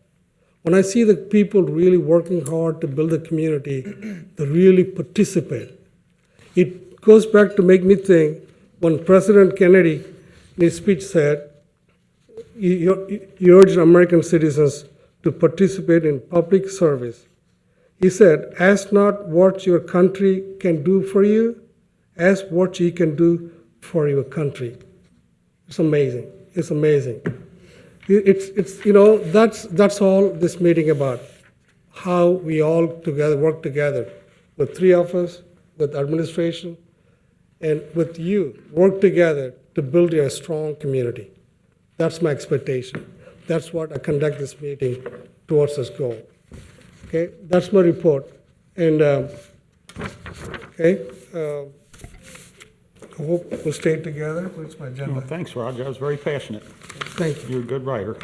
When I see the people really working hard to build a community, they really participate. It goes back to make me think when President Kennedy in his speech said, he urged American citizens to participate in public service. He said, ask not what your country can do for you, ask what ye can do for your country. It's amazing. It's amazing. It's you know, that's all this meeting about. How we all together work together, the three of us, with administration, and with you, work together to build a strong community. That's my expectation. That's what I conduct this meeting towards this goal. Okay, that's my report. And I hope we'll stay together. Where's my agenda? Well, thanks, Roger. I was very passionate. Thank you. You're a good writer.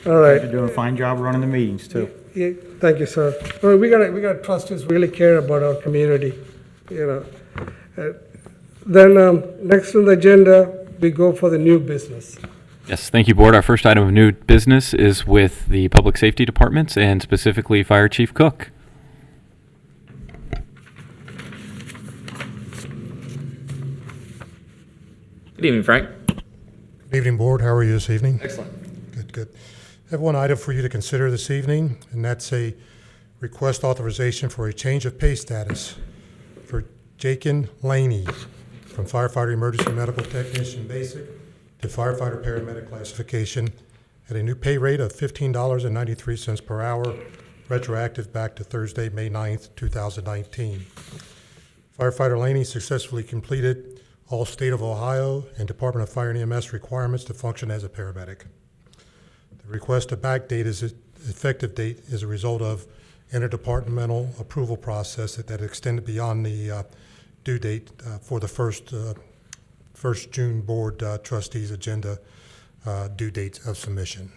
All right. You're doing a fine job running the meetings, too. Yeah, thank you, sir. All right, we got trustees really care about our community, you know. Then next on the agenda, we go for the new business. Yes, thank you, Board. Our first item of new business is with the Public Safety Departments and specifically Fire Chief Cook. Good evening, Frank. Good evening, Board. How are you this evening? Excellent. Good, good. I have one item for you to consider this evening, and that's a request authorization for a change of pay status for Jakin Laney from firefighter emergency medical technician basic to firefighter paramedic classification at a new pay rate of $15.93 per hour, retroactive back to Thursday, May 9th, 2019. Firefighter Laney successfully completed all State of Ohio and Department of Fire and EMS requirements to function as a paramedic. The request to backdate his effective date is a result of interdepartmental approval process that extended beyond the due date for the first June Board Trustees agenda due date of submission.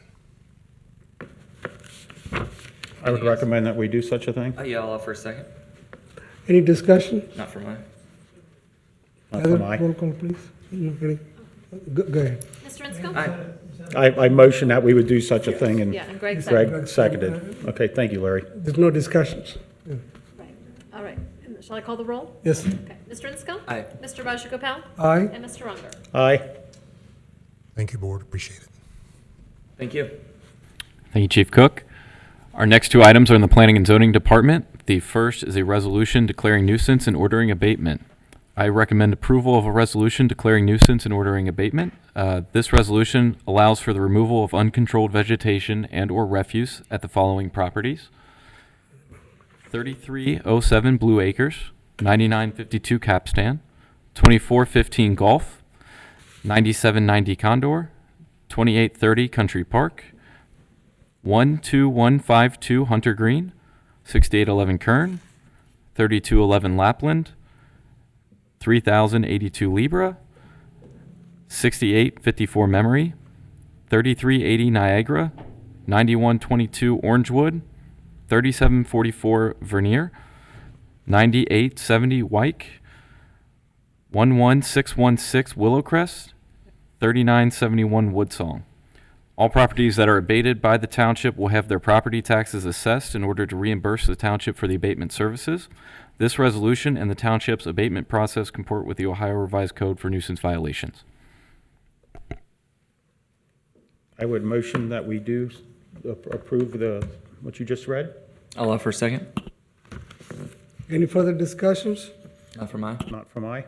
I would recommend that we do such a thing. Yeah, I'll offer a second. Any discussion? Not for mine. Not for Other mine. roll call, please. Go ahead. Mr. Insco? Aye. I motion that we would do such a thing, and Yeah, and Greg seconded. Greg seconded. Okay, thank you, Larry. There's no discussions. Right. All right. And shall I call the roll? Yes. Okay. Mr. Insco? Aye. Mr. Rajagopal? Aye. And Mr. Unger? Aye. Thank you, Board. Appreciate it. Thank you. Thank you, Chief Cook. Our next two items are in the Planning and Zoning Department. The first is a resolution declaring nuisance and ordering abatement. I recommend approval of a resolution declaring nuisance and ordering abatement. This resolution allows for the removal of uncontrolled vegetation and/or refuse at the following properties: 3307 Blue Acres, 9952 Capstan, 2415 Golf, 9790 Condor, 2830 Country Park, 12152 Hunter Green, 6811 Kern, 3211 Lapland, 3082 Libra, 6854 Memory, 3380 Niagara, 9122 Orangewood, 3744 Vernier, 9870 Wyke, 11616 Willowcrest, 3971 Woodsong. All properties that are abated by the township will have their property taxes assessed in order to reimburse the township for the abatement services. This resolution and the township's abatement process comport with the Ohio Revised Code for nuisance violations. I would motion that we do approve what you just read. I'll offer a second. Any further discussions? Not for mine. Not from I.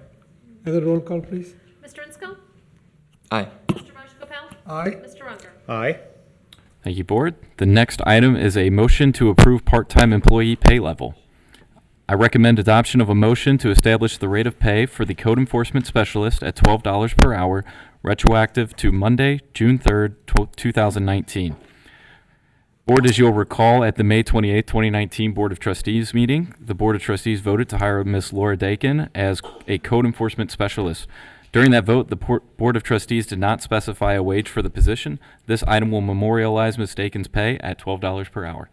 Other roll call, please. Mr. Insco? Aye. Mr. Rajagopal? Aye. Mr. Unger? Aye. Thank you, Board. The next item is a motion to approve part-time employee pay level. I recommend adoption of a motion to establish the rate of pay for the code enforcement specialist at $12 per hour, retroactive to Monday, June 3rd, 2019. Board, as you'll recall, at the May 28, 2019 Board of Trustees meeting, the Board of Trustees voted to hire Ms. Laura Dakin as a code enforcement specialist. During that vote, the Board of Trustees did not specify a wage for the position. This item will memorialize Ms. Dakin's pay at $12 per hour.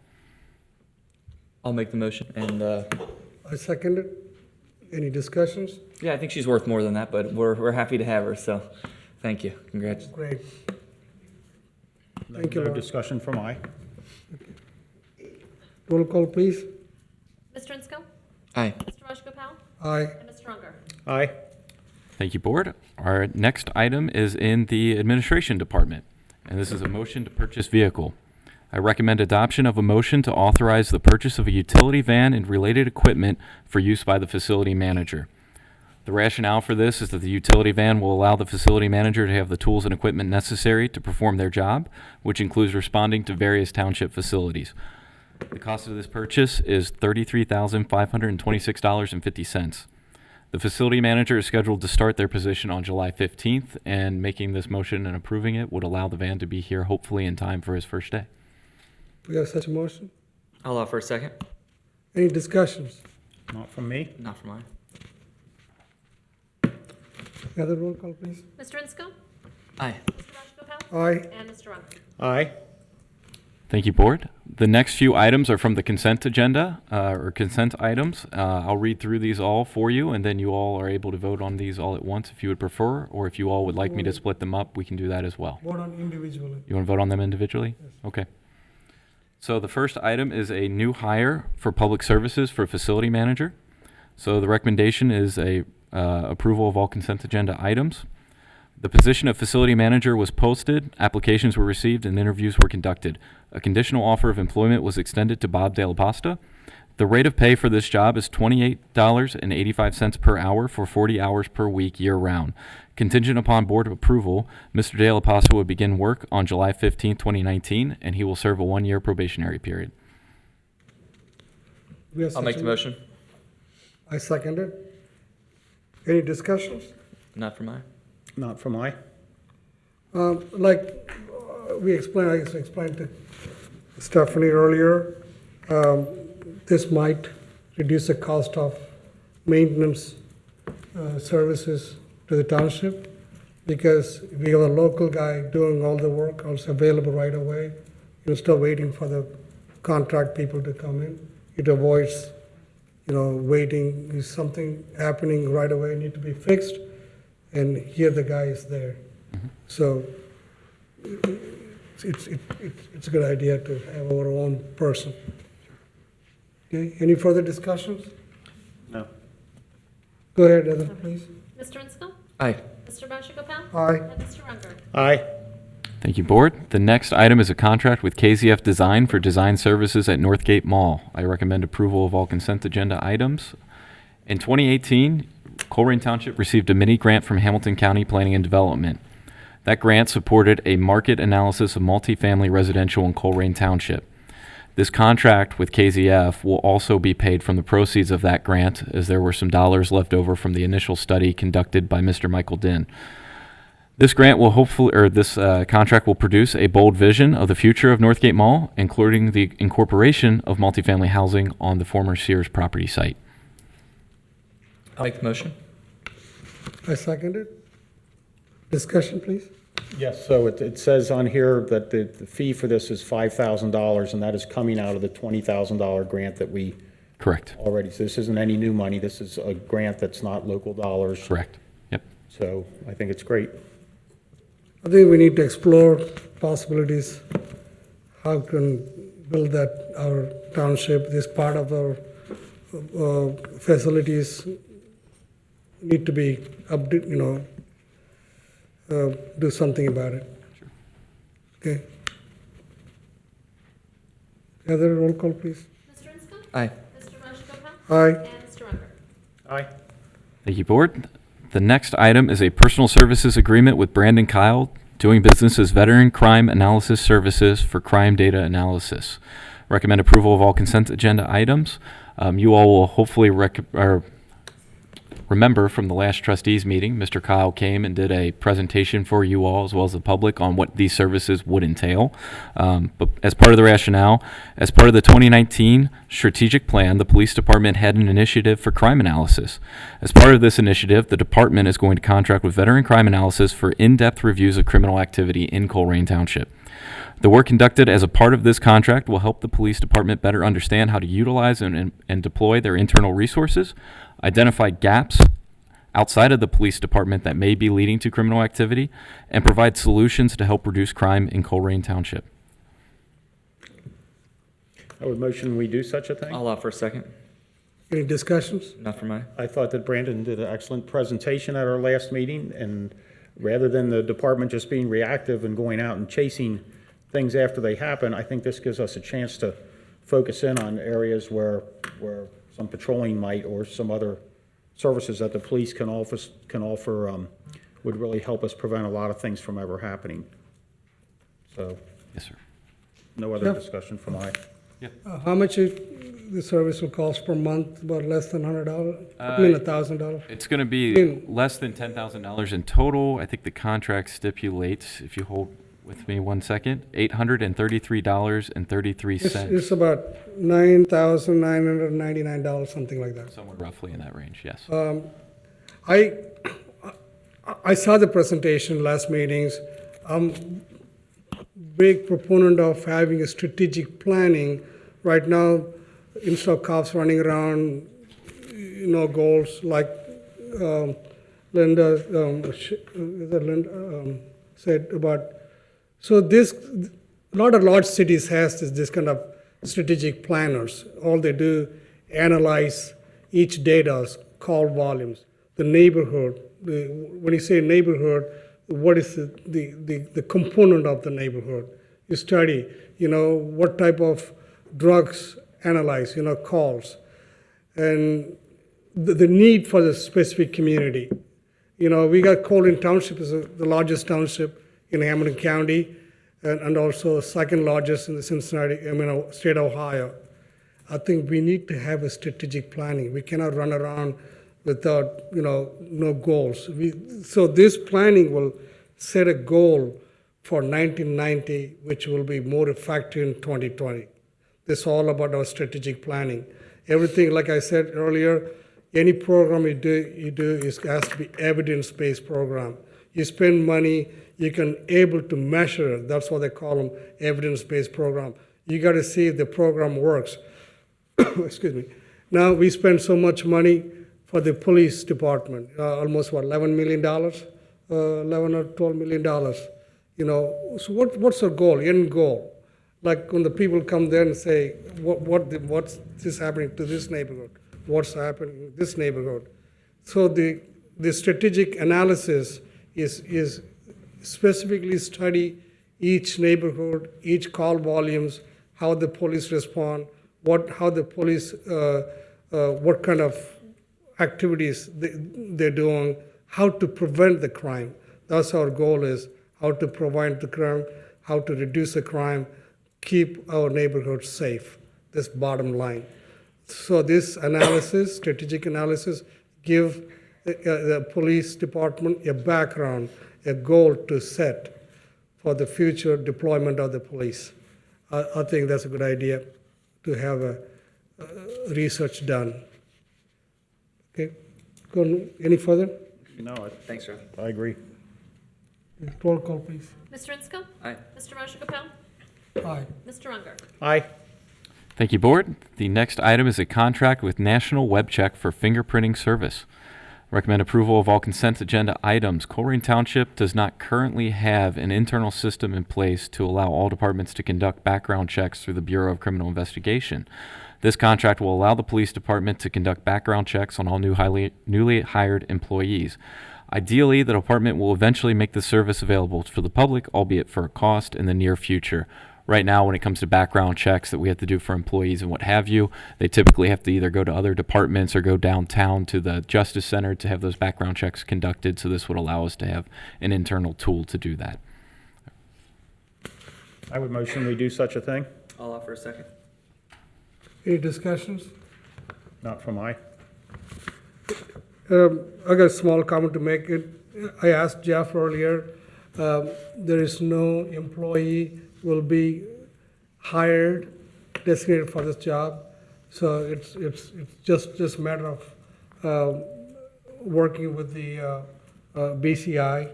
I'll make the motion. And I second it. Any discussions? yeah, I think she's worth more than that, but we're happy to have her. So, thank you. Congrats. Great. Thank you, No Laura. discussion from I. Roll call, please. Mr. Insco? Aye. Mr. Rajagopal? Aye. And Mr. Unger? Aye. Thank you, Board. Our next item is in the Administration Department, and this is a motion to purchase vehicle. I recommend adoption of a motion to authorize the purchase of a utility van and related equipment for use by the facility manager. The rationale for this is that the utility van will allow the facility manager to have the tools and equipment necessary to perform their job, which includes responding to various township facilities. The cost of this purchase is $33,526.50. The facility manager is scheduled to start their position on July 15th, and making this motion and approving it would allow the van to be here hopefully in time for his first day. We have such a motion. I'll offer a second. Any discussions? Not from me. Not for mine. Other roll call, please. Mr. Insco? Aye. Mr. Rajagopal? Aye. And Mr. Unger? Aye. Thank you, Board. The next few items are from the consent agenda, or consent items. I'll read through these all for you, and then you all are able to vote on these all at once if you would prefer, or if you all would like me to split them up, we can do that as well. Vote on individually. You want to vote on them individually? Yes. Okay. So the first item is a new hire for public services for facility manager. So the recommendation is a approval of all consent agenda items. The position of facility manager was posted, applications were received, and interviews were conducted. A conditional offer of employment was extended to Bob De La Pasta. The rate of pay for this job is $28.85 per hour for 40 hours per week year-round. Contingent upon board approval, Mr. De La Pasta would begin work on July 15, 2019, and he will serve a one-year probationary period. We have I'll such make a the motion. I second it. Any discussions? Not for mine. Not from I. Like I explained to Stephanie earlier, this might reduce the cost of maintenance services to the township, because we have a local guy doing all the work, also available right away, instead of waiting for the contract people to come in. It avoids, waiting. Is something happening right away, need to be fixed, and here the guy is there. So it's a good idea to have our own person. Okay, any further discussions? No. Go ahead, Heather, please. Mr. Insco? Aye. Mr. Rajagopal? Aye. And Mr. Unger? Aye. Thank you, Board. The next item is a contract with KZF Design for design services at Northgate Mall. I recommend approval of all consent agenda items. In 2018, Colerain Township received a mini grant from Hamilton County Planning and Development. That grant supported a market analysis of multifamily residential in Colerain Township. This contract with KZF will also be paid from the proceeds of that grant, as there were some dollars left over from the initial study conducted by Mr. Michael Dinn. This grant will this contract will produce a bold vision of the future of Northgate Mall, including the incorporation of multifamily housing on the former Sears property site. I'll make the motion. I second it. Discussion, please. Yes, so it says on here that the fee for this is $5,000, and that is coming out of the $20,000 grant that we Correct. already, so this isn't any new money. This is a grant that's not local dollars. Correct. Yep. So I think it's great. I think we need to explore possibilities, how can build that our township, this part of our facilities need to be updated, do something about it. Sure. Okay. Heather, roll call, please. Mr. Insco? Aye. Mr. Rajagopal? Aye. And Mr. Unger? Aye. Thank you, Board. The next item is a personal services agreement with Brandon Kyle, doing business as Veteran Crime Analysis Services for crime data analysis. Recommend approval of all consent agenda items. You all will hopefully remember from the last trustees meeting, Mr. Kyle came and did a presentation for you all as well as the public on what these services would entail. But as part of the rationale, as part of the 2019 strategic plan, the police department had an initiative for crime analysis. As part of this initiative, the department is going to contract with Veteran Crime Analysis for in-depth reviews of criminal activity in Colerain Township. The work conducted as a part of this contract will help the police department better understand how to utilize and deploy their internal resources, identify gaps outside of the police department that may be leading to criminal activity, and provide solutions to help reduce crime in Colerain Township. I would motion we do such a thing. I'll offer a second. Any discussions? Not for mine. I thought that Brandon did an excellent presentation at our last meeting, and rather than the department just being reactive and going out and chasing things after they happen, I think this gives us a chance to focus in on areas where some patrolling might or some other services that the police can offer would really help us prevent a lot of things from ever happening. So, Yes, sir. no other Yep. discussion from my. How much the service will cost per month? About less than $100? I mean, $1,000? It's going to be less than $10,000 in total. I think the contract stipulates, if you hold with me 1 second, $833.33. It's about $9,999, something like that. Somewhere roughly in that range, yes. I saw the presentation last meetings. I'm big proponent of having a strategic planning. Right now, instead of cops running around, goals like Linda said about. So this, a lot of large cities has this kind of strategic planners. All they do, analyze each data, call volumes, the neighborhood. When you say neighborhood, what is the component of the neighborhood? You study, what type of drugs analyze, calls, and the need for the specific community. We got Colerain Township is the largest township in Hamilton County, and also second largest in the Cincinnati, state of Ohio. I think we need to have a strategic planning. We cannot run around without, no goals. So this planning will set a goal for 1990, which will be more effective in 2020. This is all about our strategic planning. Everything, like I said earlier, any program you do has to be evidence-based program. You spend money, you can able to measure it. That's what they call them, evidence-based program. You got to see if the program works. Excuse me. Now we spend so much money for the police department, almost $11 million, 11 or $12 million. So what's our goal? End goal? Like when the people come there and say, what's this happening to this neighborhood? What's happening in this neighborhood? So the strategic analysis is specifically study each neighborhood, each call volumes, how the police respond, how the police, what kind of activities they're doing, how to prevent the crime. That's our goal is how to prevent the crime, how to reduce the crime, keep our neighborhoods safe. This bottom line. So this analysis, strategic analysis, give the police department a background, a goal to set for the future deployment of the police. I think that's a good idea to have a research done. Okay, any further? No, Thanks, sir. I agree. Roll call, please. Mr. Insco? Aye. Mr. Rajagopal? Aye. Mr. Unger? Aye. Thank you, Board. The next item is a contract with National Web Check for fingerprinting service. Recommend approval of all consent agenda items. Colerain Township does not currently have an internal system in place to allow all departments to conduct background checks through the Bureau of Criminal Investigation. This contract will allow the police department to conduct background checks on all newly hired employees. Ideally, the department will eventually make the service available for the public, albeit for a cost, in the near future. Right now, when it comes to background checks that we have to do for employees and what have you, they typically have to either go to other departments or go downtown to the Justice Center to have those background checks conducted. So this would allow us to have an internal tool to do that. I would motion we do such a thing. I'll offer a second. Any discussions? Not from I. I got a small comment to make. I asked Jeff earlier, there is no employee will be hired, designated for this job. So it's just a matter of working with the BCI,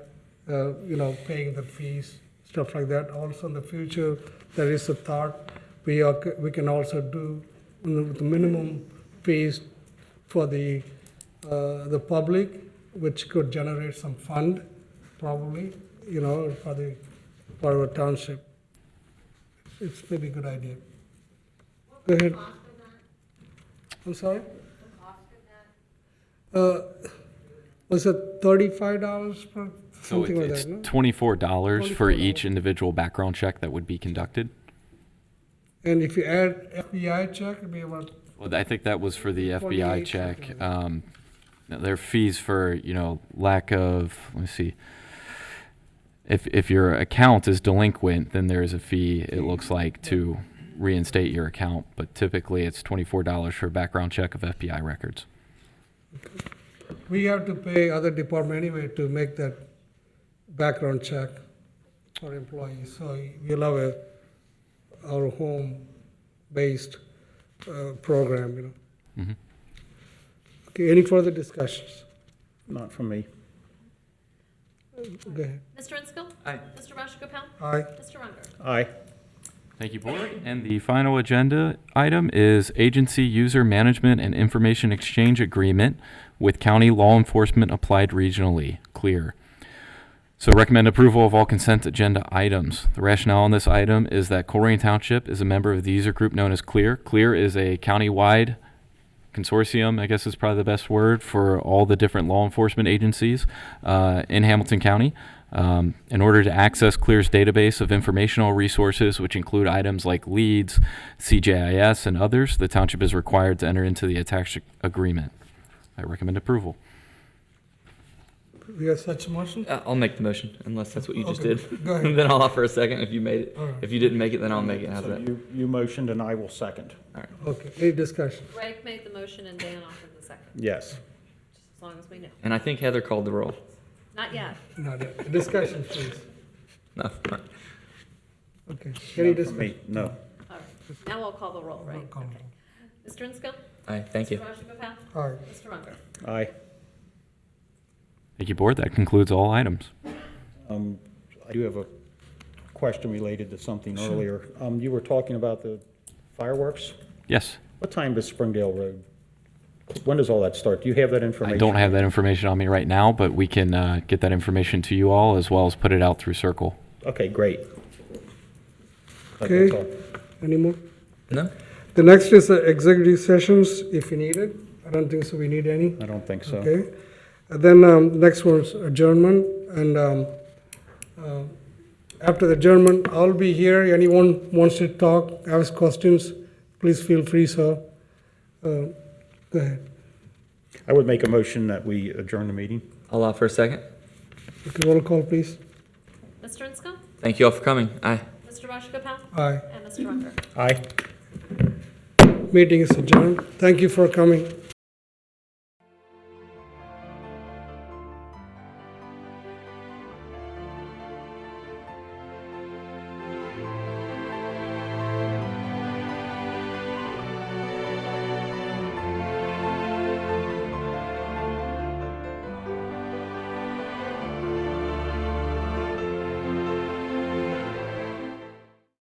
paying the fees, stuff like that. Also in the future, there is a thought we can also do the minimum fees for the public, which could generate some fund, probably, for our township. It's maybe a good idea. Go ahead. I'm sorry? Was it $35 per, So something like it's that, no? $24 for $24. each individual background check that would be conducted. And if you add FBI check, it'd be about, Well, I think that was for the FBI 48 check. something Now, there are fees for, lack of, let me see. If your account is delinquent, then there is a fee, it looks like, to reinstate your account, but typically it's $24 for a background check of FBI records. We have to pay other department anyway to make that background check for employees. So we'll have our home-based program, Mm-hmm. Okay, any further discussions? Not from me. Go ahead. Mr. Inskel? Aye. Mr. Rajagopal? Aye. Mr. Runger? Aye. Thank you, Board. And the final agenda item is Agency User Management and Information Exchange Agreement with County Law Enforcement applied regionally, CLEAR. So recommend approval of all consent agenda items. The rationale on this item is that Colerain Township is a member of the user group known as CLEAR. CLEAR is a county-wide consortium, I guess is probably the best word, for all the different law enforcement agencies in Hamilton County. In order to access CLEAR's database of informational resources, which include items like leads, CJIS, and others, the township is required to enter into the attached agreement. I recommend approval. We have such a motion? I'll make the motion, unless that's what you just Okay, did. go ahead. Then I'll offer a second if you made it. All right. If you didn't make it, then I'll make it. How's So that? you motioned and I will second. All right. Okay, any discussion? Greg made the motion and Dan offered the second, Yes. just as long as we know. And I think Heather called the roll. Not yet. Not yet. Discussion, please. No. Okay, any Not from me, discussion? no. All right. Now we'll call the roll, right? Roll call. Okay. Mr. Inskel? Aye, thank you. Mr. Rajagopal? Aye. Mr. Runger? Aye. Thank you, Board. That concludes all items. I do have a question related to something earlier. You were talking about the fireworks. Yes. What time does Springdale Road, when does all that start? Do you have that I information? don't have that information on me right now, but we can get that information to you all as well as put it out through Circle. Okay, great. Okay. That's all. Any more? No? The next is executive sessions, if you need it. I don't think so, we need any. I don't think so. Okay. And then next one's adjournment, and after the adjournment, I'll be here. Anyone wants to talk, ask questions, please feel free, so go ahead. I would make a motion that we adjourn the meeting. I'll offer a second. Okay, roll call, please. Mr. Inskel? Thank you all for coming. Aye. Mr. Rajagopal? Aye. And Mr. Runger? Aye. Meeting is adjourned. Thank you for coming.